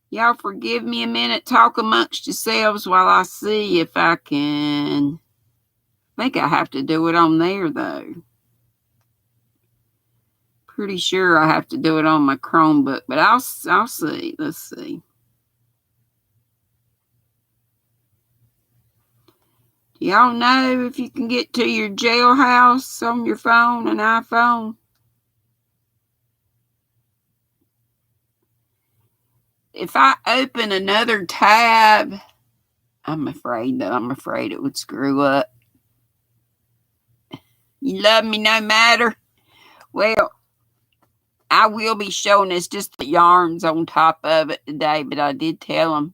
Y'all forgive me a minute. Talk amongst yourselves while I see if I can. I think I have to do it on there, though. Pretty sure I have to do it on my Chromebook, but I'll see. Let's see. Do y'all know if you can get to your jailhouse on your phone, an iPhone? If I open another tab, I'm afraid it would screw up. You love me no matter? Well, I will be showing us just the yarns on top of it today, but I did tell them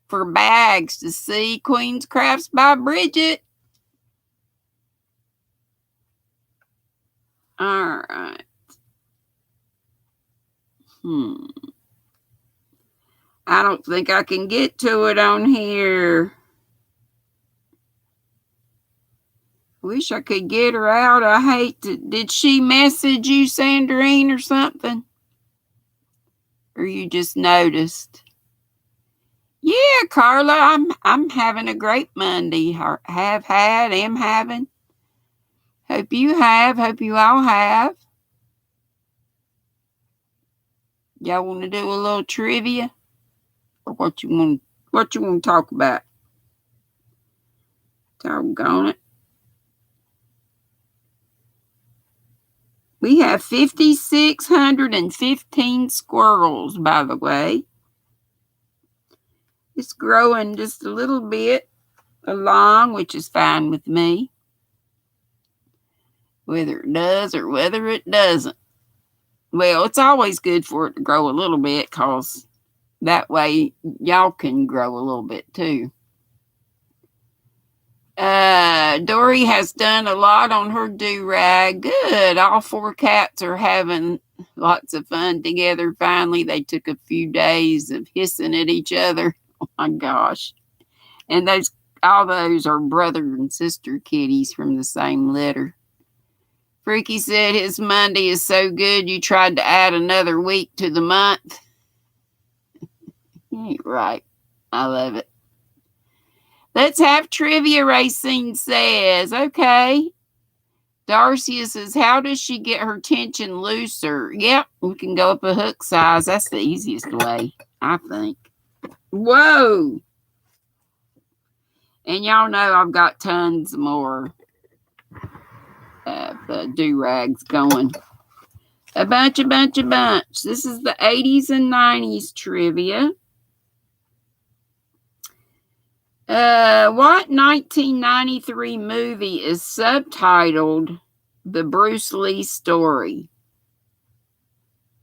for bags to see Queen's Crafts by Bridget. All right. I don't think I can get to it on here. Wish I could get her out. I hate to. Did she message you, Sandrine, or something? Or you just noticed? Yeah, Carla, I'm having a great Monday. Have had, am having. Hope you have. Hope you all have. Y'all want to do a little trivia? Or what you want to talk about? Doggone it. We have 5,615 squirrels, by the way. It's growing just a little bit along, which is fine with me. Whether it does or whether it doesn't. Well, it's always good for it to grow a little bit because that way y'all can grow a little bit too. Dory has done a lot on her do-rag. Good. All 4 cats are having lots of fun together. Finally, they took a few days of hissing at each other. Oh my gosh. And all those are brother and sister kitties from the same litter. Freaky said his Monday is so good you tried to add another week to the month. You ain't right. I love it. Let's have trivia, Racine says. Okay. Darcia says, how does she get her tension looser? Yep, we can go up a hook size. That's the easiest way, I think. Whoa. And y'all know I've got tons more do-rags going. A bunch. This is the 80s and 90s trivia. What 1993 movie is subtitled The Bruce Lee Story?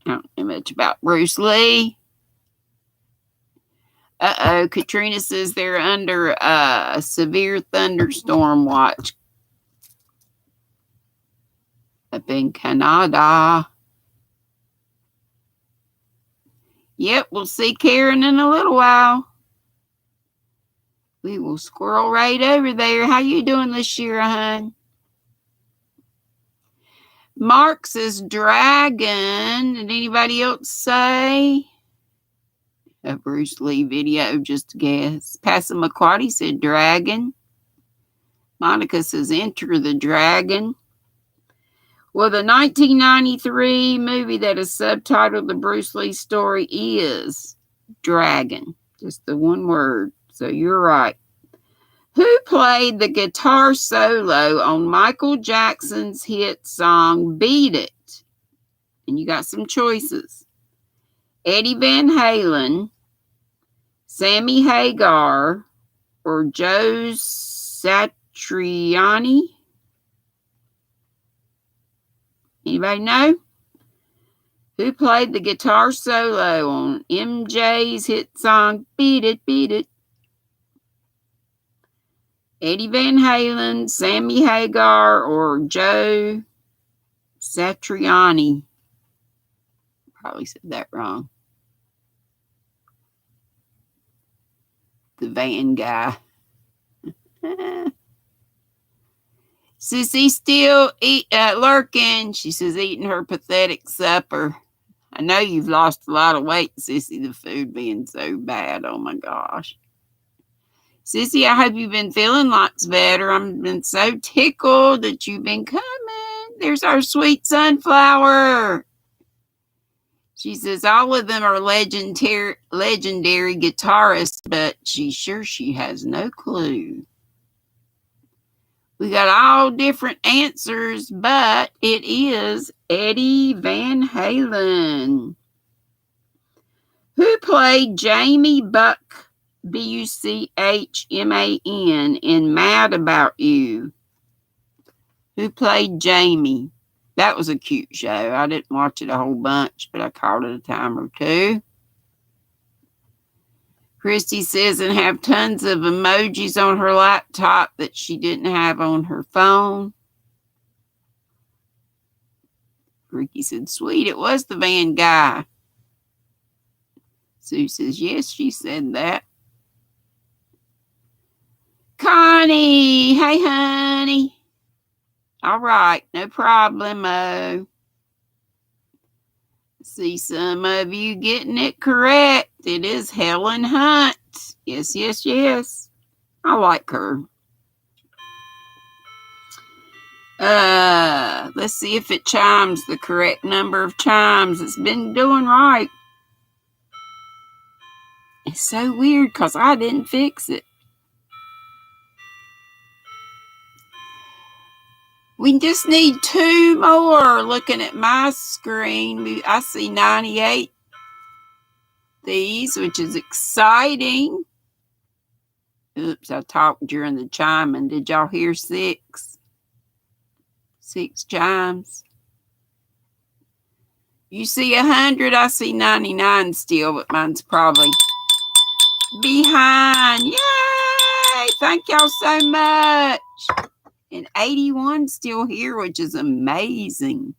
I don't know much about Bruce Lee. Katrina says they're under a severe thunderstorm watch up in Canada. Yep, we'll see Karen in a little while. We will squirrel right over there. How you doing this year, hon? Mark says dragon. Did anybody else say? A Bruce Lee video, just a guess. Passamaquoddy said dragon. Monica says enter the dragon. Well, the 1993 movie that is subtitled The Bruce Lee Story is Dragon. Just the one word. So you're right. Who played the guitar solo on Michael Jackson's hit song Beat It? And you got some choices. Eddie Van Halen, Sammy Hagar, or Joe Satriani? Anybody know? Who played the guitar solo on MJ's hit song Beat It, Beat It? Eddie Van Halen, Sammy Hagar, or Joe Satriani? Probably said that wrong. The van guy. Sissy still lurking. She says eating her pathetic supper. I know you've lost a lot of weight, Sissy, the food being so bad. Oh my gosh. Sissy, I hope you've been feeling lots better. I've been so tickled that you've been coming. There's our sweet sunflower. She says all of them are legendary guitarists, but she's sure she has no clue. We got all different answers, but it is Eddie Van Halen. Who played Jamie Buck, Buchman, in Mad About You? Who played Jamie? That was a cute show. I didn't watch it a whole bunch, but I caught it a time or two. Christy says and have tons of emojis on her laptop that she didn't have on her phone. Ricky said, sweet, it was the van guy. Sue says, yes, she said that. Connie, hey, honey. All right, no problemo. See some of you getting it correct. It is Helen Hunt. Yes, yes, yes. I like her. Let's see if it chimes the correct number of chimes. It's been doing right. It's so weird because I didn't fix it. We just need 2 more. Looking at my screen, I see 98 these, which is exciting. Oops, I talked during the chiming. Did y'all hear 6? 6 chimes. You see 100, I see 99 still, but mine's probably behind. Yay! Thank y'all so much. And 81 still here, which is amazing.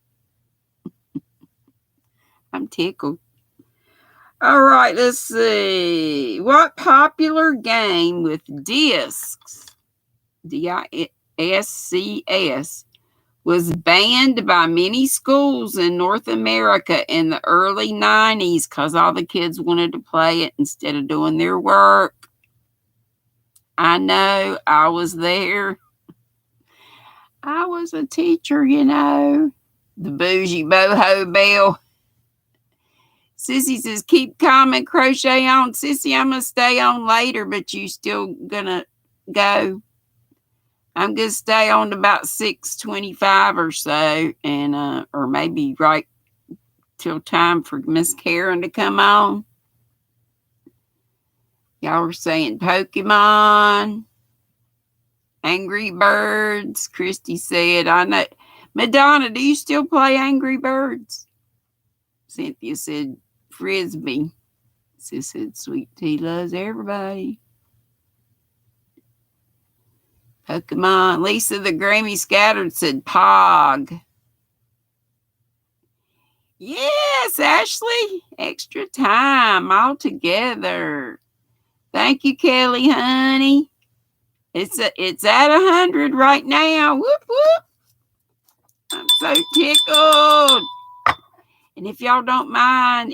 I'm tickled. All right, let's see. What popular game with discs, DISCS, was banned by many schools in North America in the early 90s because all the kids wanted to play it instead of doing their work? I know, I was there. I was a teacher, you know. The bougie boho bell. Sissy says, keep calm and crochet on. Sissy, I'm going to stay on later, but you still going to go. I'm going to stay on to about 6:25 or so, and or maybe right till time for Miss Karen to come on. Y'all were saying Pokemon, Angry Birds. Christy said, I know. Madonna, do you still play Angry Birds? Cynthia said, Frisbee. Sis said, Sweet Tea loves everybody. Pokemon. Lisa the Grammy Scattered said, Pog. Yes, Ashley. Extra time all together. Thank you, Kelly, honey. It's at 100 right now. Whoop, whoop. I'm so tickled. And if y'all don't mind,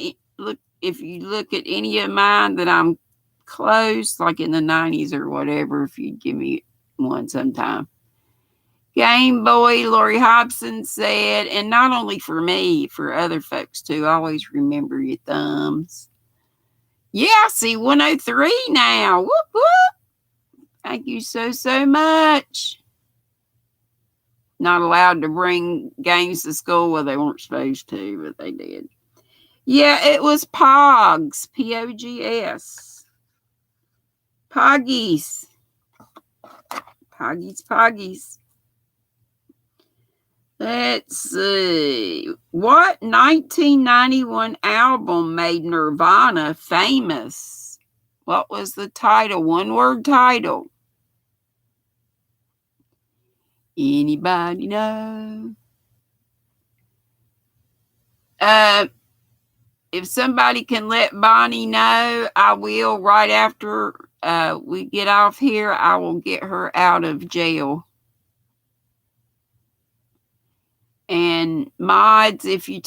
if you look at any of mine that I'm close, like in the 90s or whatever, if you'd give me one sometime. Game Boy, Lori Hobson said, and not only for me, for other folks too, always remember your thumbs. Yeah, I see 103 now. Whoop, whoop. Thank you so, so much. Not allowed to bring games to school. Well, they weren't supposed to, but they did. Yeah, it was Pogs. P-O-G-S. Poggies. Poggies. Let's see. What 1991 album made Nirvana famous? What was the title? One word title. Anybody know? If somebody can let Bonnie know, I will. Right after we get off here, I will get her out of jail. And mods, if you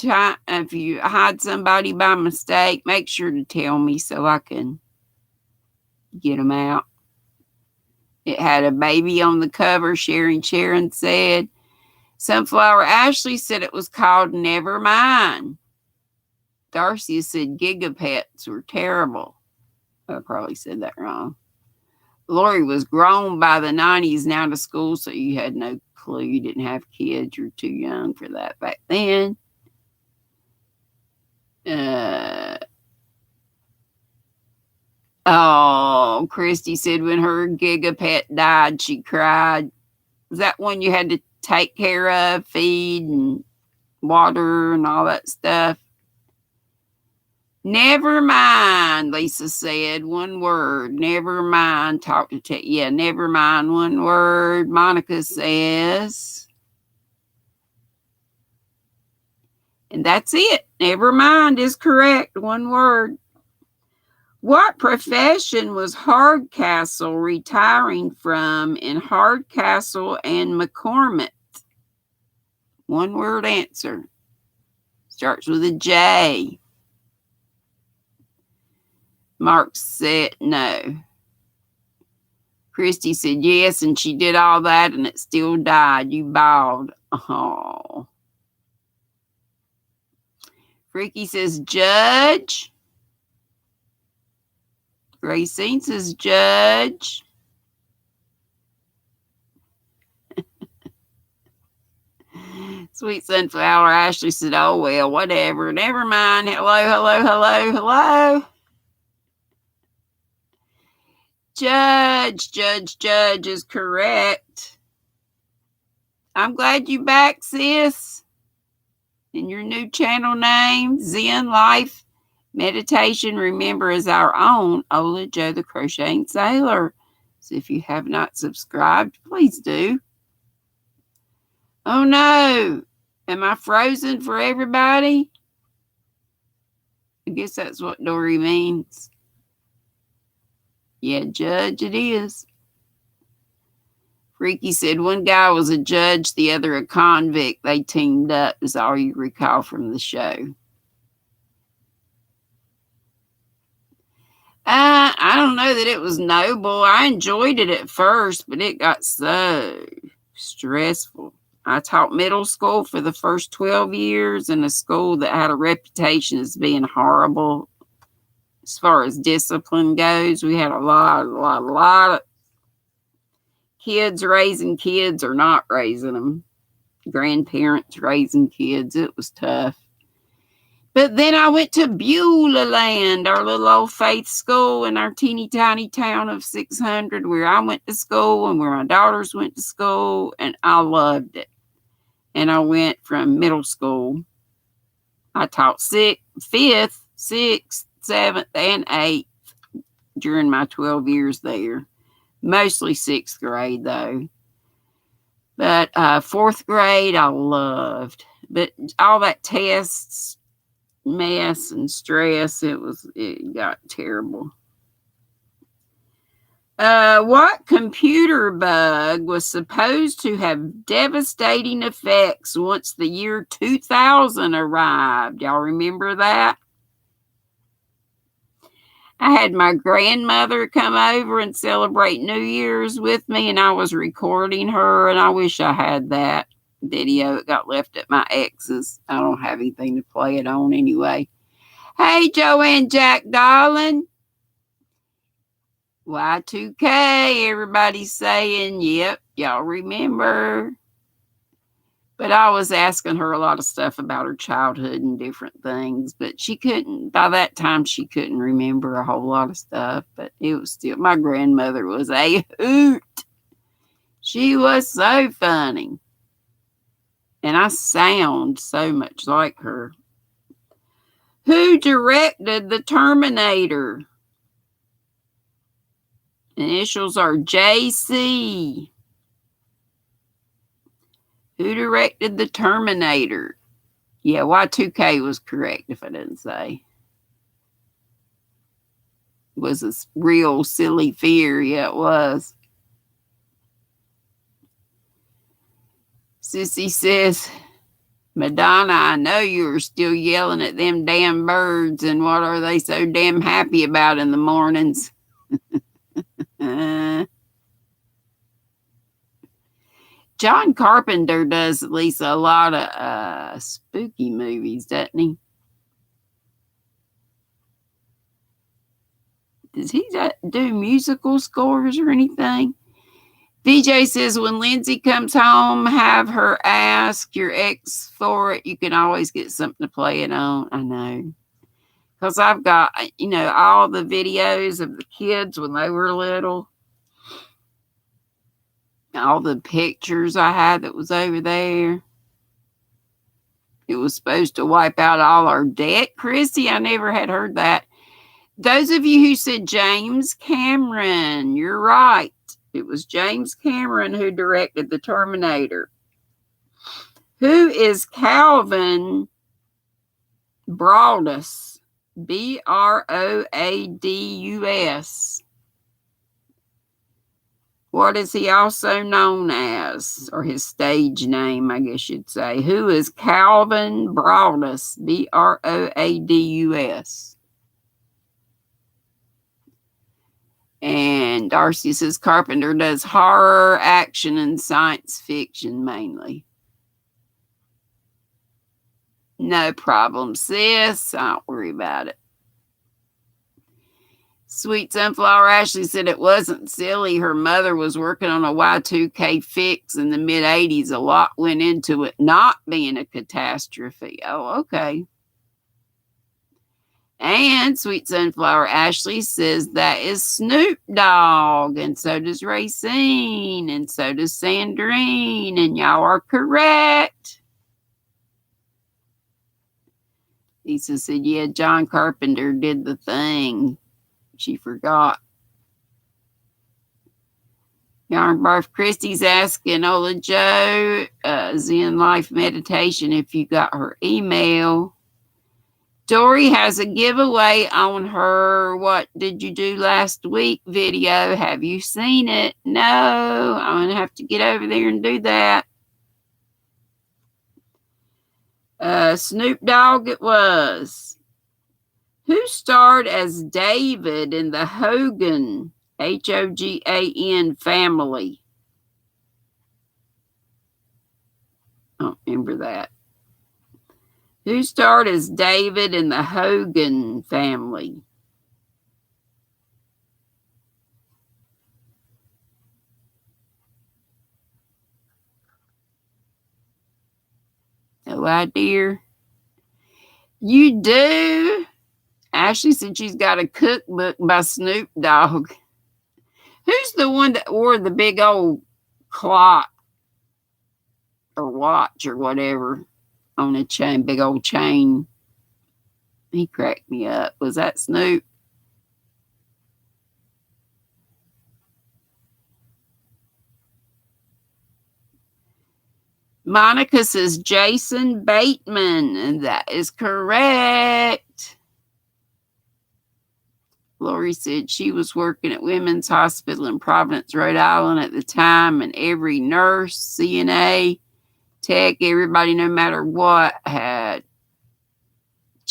hide somebody by mistake, make sure to tell me so I can get them out. It had a baby on the cover. Sharon said. Sunflower Ashley said it was called Nevermind. Darcy said Gigapets were terrible. I probably said that wrong. Lori was grown by the 90s and out of school, so you had no clue. You didn't have kids. You're too young for that back then. Oh, Christy said when her Gigapet died, she cried. Was that one you had to take care of, feed and water and all that stuff? Never mind, Lisa said. One word. Never mind. Talk to yeah, never mind. One word. Monica says. And that's it. Never mind is correct. One word. What profession was Hardcastle retiring from in Hardcastle and McCormick? One word answer. Starts with a J. Mark said no. Christy said yes, and she did all that, and it still died. You bawled. Oh. Ricky says judge. Racine says judge. Sweet Sunflower Ashley said, oh, well, whatever. Never mind. Hello. Judge is correct. I'm glad you back, sis. And your new channel name, Zen Life Meditation, remember, is our own Ola Joe the Crocheting Sailor. So if you have not subscribed, please do. Oh no, am I frozen for everybody? I guess that's what Dory means. Yeah, Judge it is. Freaky said one guy was a judge, the other a convict. They teamed up, is all you recall from the show. I don't know that it was noble. I enjoyed it at first, but it got so stressful. I taught middle school for the first 12 years in a school that had a reputation as being horrible as far as discipline goes. We had a lot of kids raising kids or not raising them. Grandparents raising kids. It was tough. But then I went to Beulah Land, our little old faith school in our teeny tiny town of 600, where I went to school and where my daughters went to school, and I loved it. And I went from middle school. I taught 5th, 6th, 7th, and 8th during my 12 years there. Mostly 6th grade, though. But 4th grade, I loved. But all that tests, mess and stress, it got terrible. What computer bug was supposed to have devastating effects once the year 2000 arrived? Y'all remember that? I had my grandmother come over and celebrate New Year's with me, and I was recording her, and I wish I had that video. It got left at my ex's. I don't have anything to play it on anyway. Hey, Joanne Jack, darling. Y2K, everybody's saying, yep, y'all remember. But I was asking her a lot of stuff about her childhood and different things, but by that time, she couldn't remember a whole lot of stuff, but it was still, my grandmother was a hoot. She was so funny. And I sound so much like her. Who directed The Terminator? Initials are JC. Who directed The Terminator? Yeah, Y2K was correct if I didn't say. It was a real silly fear. Yeah, it was. Sissy says, Madonna, I know you're still yelling at them damn birds, and what are they so damn happy about in the mornings? John Carpenter does at least a lot of spooky movies, doesn't he? Does he do musical scores or anything? VJ says, when Lindsay comes home, have her ask your ex for it. You can always get something to play it on. I know. Because I've got, all the videos of the kids when they were little. All the pictures I had that was over there. It was supposed to wipe out all our debt. Chrissy, I never had heard that. Those of you who said James Cameron, you're right. It was James Cameron who directed The Terminator. Who is Calvin Broadus? Broadus. What is he also known as? Or his stage name, I guess you'd say. Who is Calvin Broadus? Broadus. And Darcy says Carpenter does horror, action, and science fiction mainly. No problem, sis. Don't worry about it. Sweet Sunflower Ashley said it wasn't silly. Her mother was working on a Y2K fix in the mid-'80s. A lot went into it not being a catastrophe. Oh, okay. And Sweet Sunflower Ashley says that is Snoop Dogg. And so does Racine. And so does Sandrine. And y'all are correct. Lisa said, yeah, John Carpenter did the thing. She forgot. Yarn Barf Christie's asking Ola Joe, Zen Life Meditation, if you got her email. Dory has a giveaway on her What Did You Do Last Week video. Have you seen it? No, I'm going to have to get over there and do that. Snoop Dogg it was. Who starred as David in the Hogan, Hogan family? I don't remember that. Who starred as David in the Hogan family? No idea. You do? Ashley said she's got a cookbook by Snoop Dogg. Who's the one that wore the big old clock or watch or whatever on a chain, big old chain? He cracked me up. Was that Snoop? Monica says Jason Bateman, and that is correct. Lori said she was working at Women's Hospital in Providence, Rhode Island at the time, and every nurse, CNA, tech, everybody, no matter what, had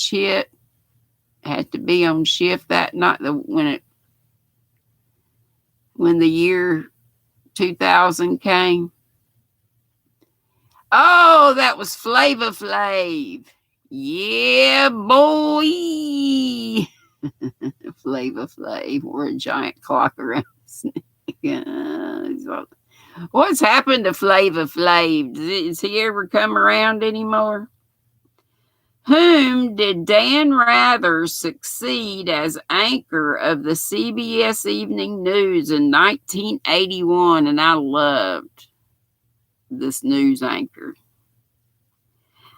to be on shift that night. When the year 2000 came. Oh, that was Flava Flav. Yeah, boy. Flava Flav wore a giant clock around his neck. What's happened to Flava Flav? Does he ever come around anymore? Whom did Dan Rather succeed as anchor of the CBS Evening News in 1981? And I loved this news anchor.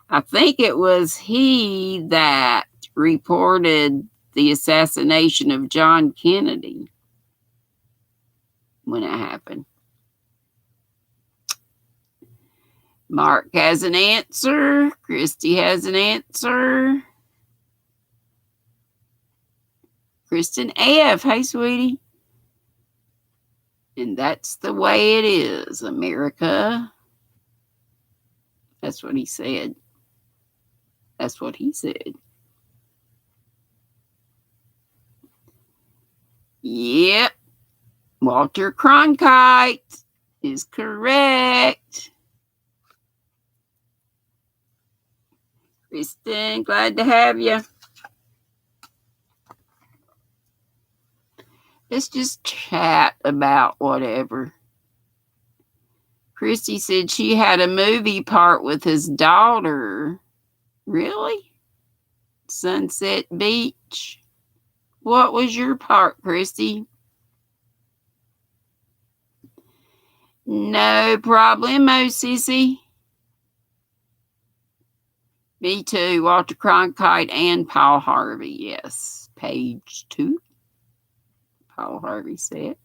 I think it was he that reported the assassination of John Kennedy when it happened. Mark has an answer. Christy has an answer. Kristen F. Hey, sweetie. And that's the way it is, America. That's what he said. That's what he said. Yep. Walter Cronkite is correct. Kristen, glad to have you. Let's just chat about whatever. Christy said she had a movie part with his daughter. Really? Sunset Beach. What was your part, Christy? No problemo, sissy. Me too. Walter Cronkite and Paul Harvey. Yes. Page 2. Paul Harvey said.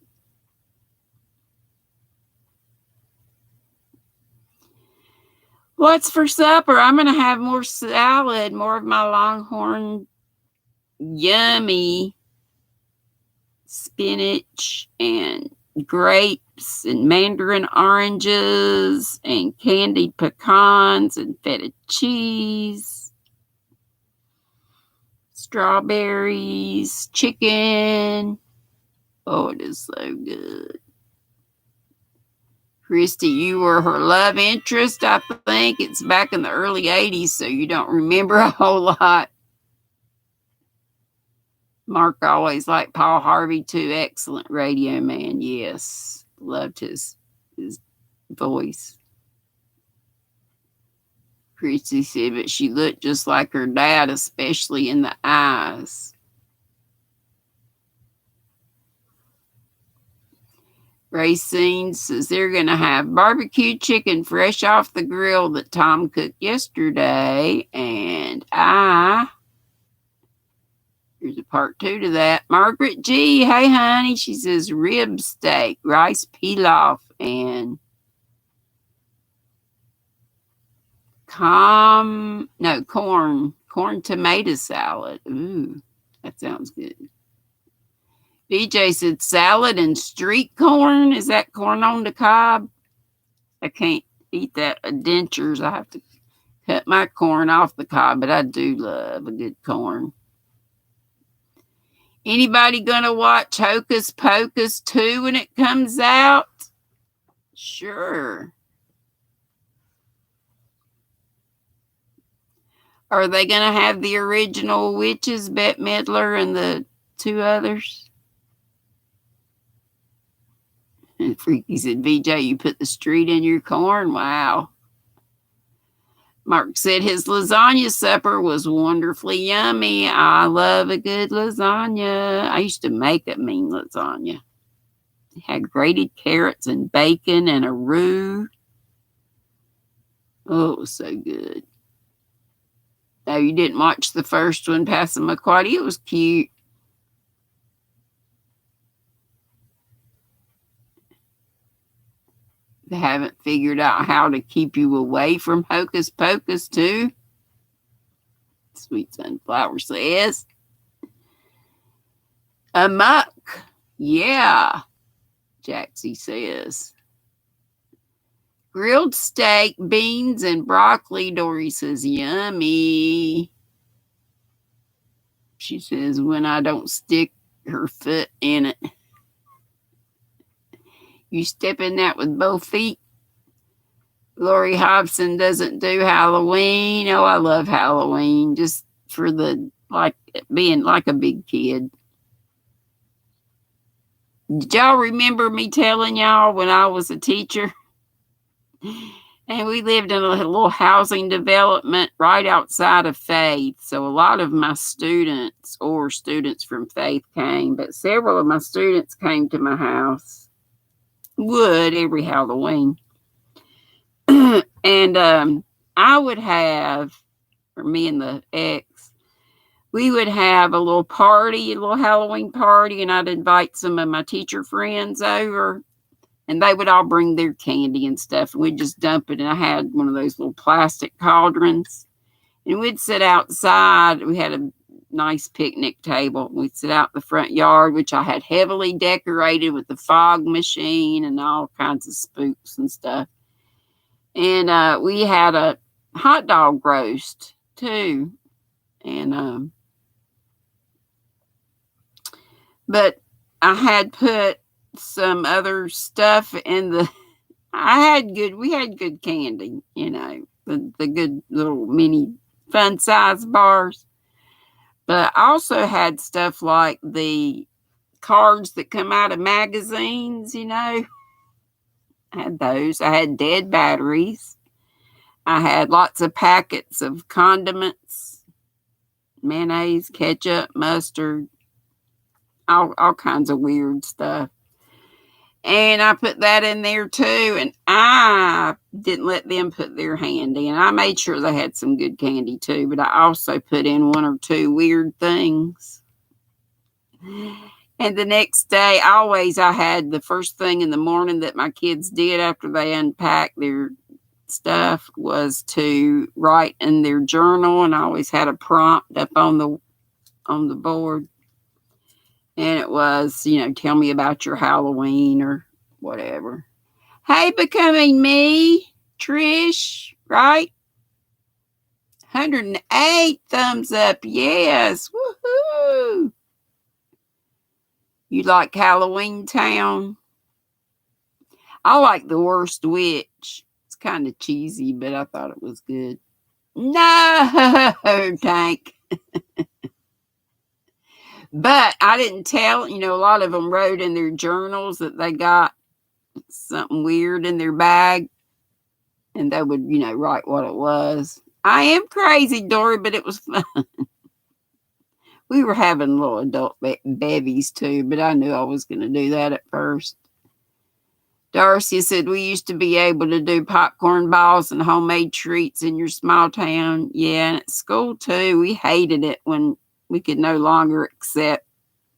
What's for supper? I'm going to have more salad, more of my Longhorn yummy spinach and grapes and mandarin oranges and candied pecans and feta cheese, strawberries, chicken. Oh, it is so good. Christy, you were her love interest, I think. It's back in the early 80s, so you don't remember a whole lot. Mark always liked Paul Harvey, too. Excellent radio man, yes. Loved his voice. Christy said, but she looked just like her dad, especially in the eyes. Racine says they're going to have barbecue chicken fresh off the grill that Tom cooked yesterday. And here's a part 2 to that. Margaret G, hey honey, she says rib steak, rice pilaf, and corn tomato salad. Ooh, that sounds good. BJ said salad and street corn. Is that corn on the cob? I can't eat that. Dentures. I have to cut my corn off the cob, but I do love a good corn. Anybody gonna watch Hocus Pocus 2 when it comes out? Sure. Are they gonna have the original witches, Bette Midler and the 2 others? And Freaky said, VJ, you put the street in your corn? Wow. Mark said his lasagna supper was wonderfully yummy. I love a good lasagna. I used to make a mean lasagna. It had grated carrots and bacon and a roux. Oh, it was so good. Oh, you didn't watch the first one, Passamaquoddy? It was cute. They haven't figured out how to keep you away from Hocus Pocus 2. Sweet Sunflower says. Amok. Yeah, Jaxie says. Grilled steak, beans, and broccoli. Dory says, yummy. She says, when I don't stick her foot in it. You step in that with both feet. Lori Hobson doesn't do Halloween. Oh, I love Halloween. Just for being like a big kid. Did y'all remember me telling y'all when I was a teacher? And we lived in a little housing development right outside of Faith. So a lot of my students or students from Faith came, but several of my students came to my house. Would every Halloween. And I would have, for me and the ex, we would have a little party, a little Halloween party, and I'd invite some of my teacher friends over, and they would all bring their candy and stuff, and we'd just dump it. And I had one of those little plastic cauldrons, and we'd sit outside. We had a nice picnic table. We'd sit out in the front yard, which I had heavily decorated with the fog machine and all kinds of spooks and stuff. And we had a hot dog roast too. And but I had put some other stuff in the we had good candy, the good little mini fun size bars. But I also had stuff like the cards that come out of magazines, I had those. I had dead batteries. I had lots of packets of condiments, mayonnaise, ketchup, mustard, all kinds of weird stuff. And I put that in there too. And I didn't let them put their hand in. I made sure they had some good candy too. But I also put in 1 or 2 weird things. And the next day, I had the first thing in the morning that my kids did after they unpacked their stuff was to write in their journal. And I always had a prompt up on the board. And it was, tell me about your Halloween or whatever. Hey, Becoming Me, Trish, right? 108 thumbs up. Yes. Woohoo. You like Halloween Town? I like The Worst Witch. It's kind of cheesy, but I thought it was good. No, Tank. But I didn't tell, a lot of them wrote in their journals that they got something weird in their bag. And they would, write what it was. I am crazy, Dory, but it was fun. We were having little adult bevies too, but I knew I was going to do that at first. Darcy said we used to be able to do popcorn balls and homemade treats in your small town. Yeah, and at school too. We hated it when we could no longer accept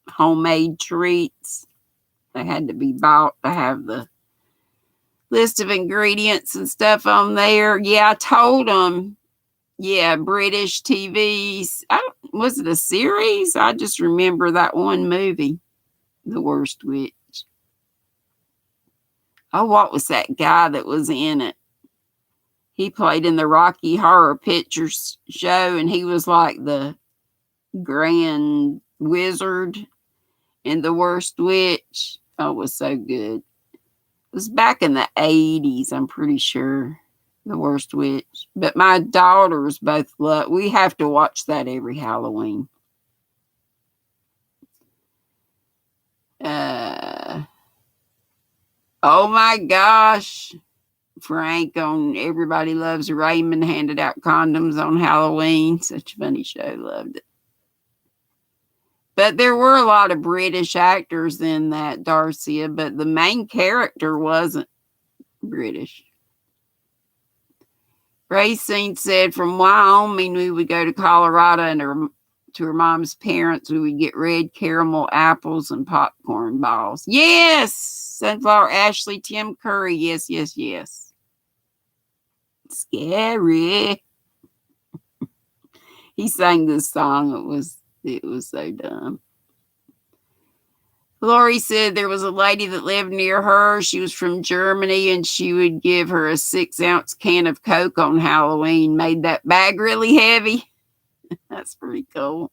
homemade treats. They had to be bought to have the list of ingredients and stuff on there. Yeah, I told them. Yeah, British TVs. Was it a series? I just remember that one movie, The Worst Witch. Oh, what was that guy that was in it? He played in the Rocky Horror Picture Show, and he was like the grand wizard in The Worst Witch. Oh, it was so good. It was back in the 80s, I'm pretty sure. The Worst Witch. But my daughters both love. We have to watch that every Halloween. Oh my gosh. Frank on Everybody Loves Raymond handed out condoms on Halloween. Such a funny show. Loved it. But there were a lot of British actors in that, Darcia, but the main character wasn't British. Racine said from Wyoming we would go to Colorado and to her mom's parents. We would get red caramel apples and popcorn balls. Yes! Sunflower Ashley, Tim Curry. Yes, yes, yes. Scary. He sang this song. It was so dumb. Lori said there was a lady that lived near her. She was from Germany, and she would give her a 6-ounce can of Coke on Halloween. Made that bag really heavy. That's pretty cool.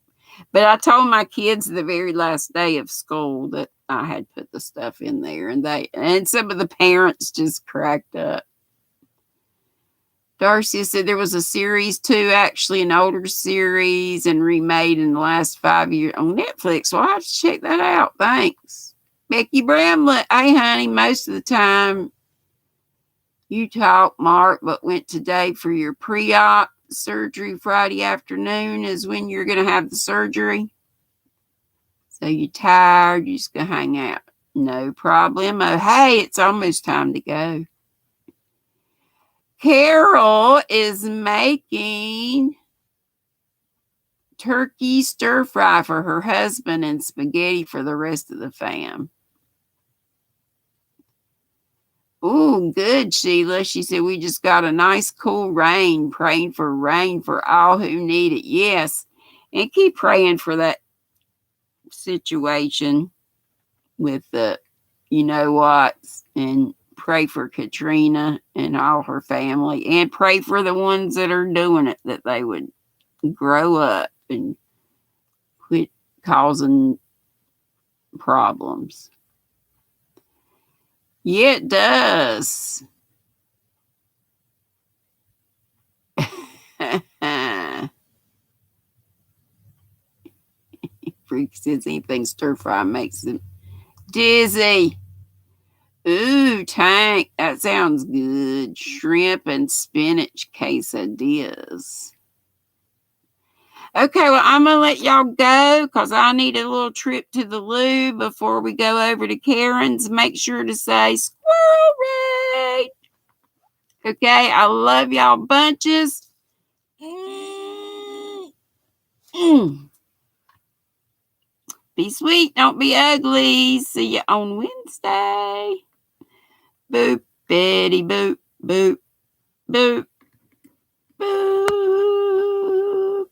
But I told my kids the very last day of school that I had put the stuff in there, and some of the parents just cracked up. Darcy said there was a series too, actually an older series and remade in the last 5 years on Netflix. So I'll have to check that out. Thanks. Becky Bramlett. Hey, honey, most of the time you talk, Mark, but went today for your pre-op surgery. Friday afternoon is when you're going to have the surgery. So you're tired, you're just going to hang out. No problem. Oh, hey, it's almost time to go. Carol is making turkey stir fry for her husband and spaghetti for the rest of the fam. Ooh, good, Sheila. She said, we just got a nice cool rain. Praying for rain for all who need it. Yes. And keep praying for that situation with the, you know what, and pray for Katrina and all her family, and pray for the ones that are doing it, that they would grow up and quit causing problems. Yeah, it does. Freak says anything stir fry makes him dizzy. Ooh, Tank, that sounds good. Shrimp and spinach quesadillas. Okay, well, I'm going to let y'all go because I need a little trip to the loo before we go over to Karen's. Make sure to say squirrel raid. Okay, I love y'all bunches. Be sweet, don't be ugly. See you on Wednesday. Boop, Betty, boop, boop, boop, boop,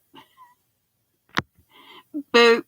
boop.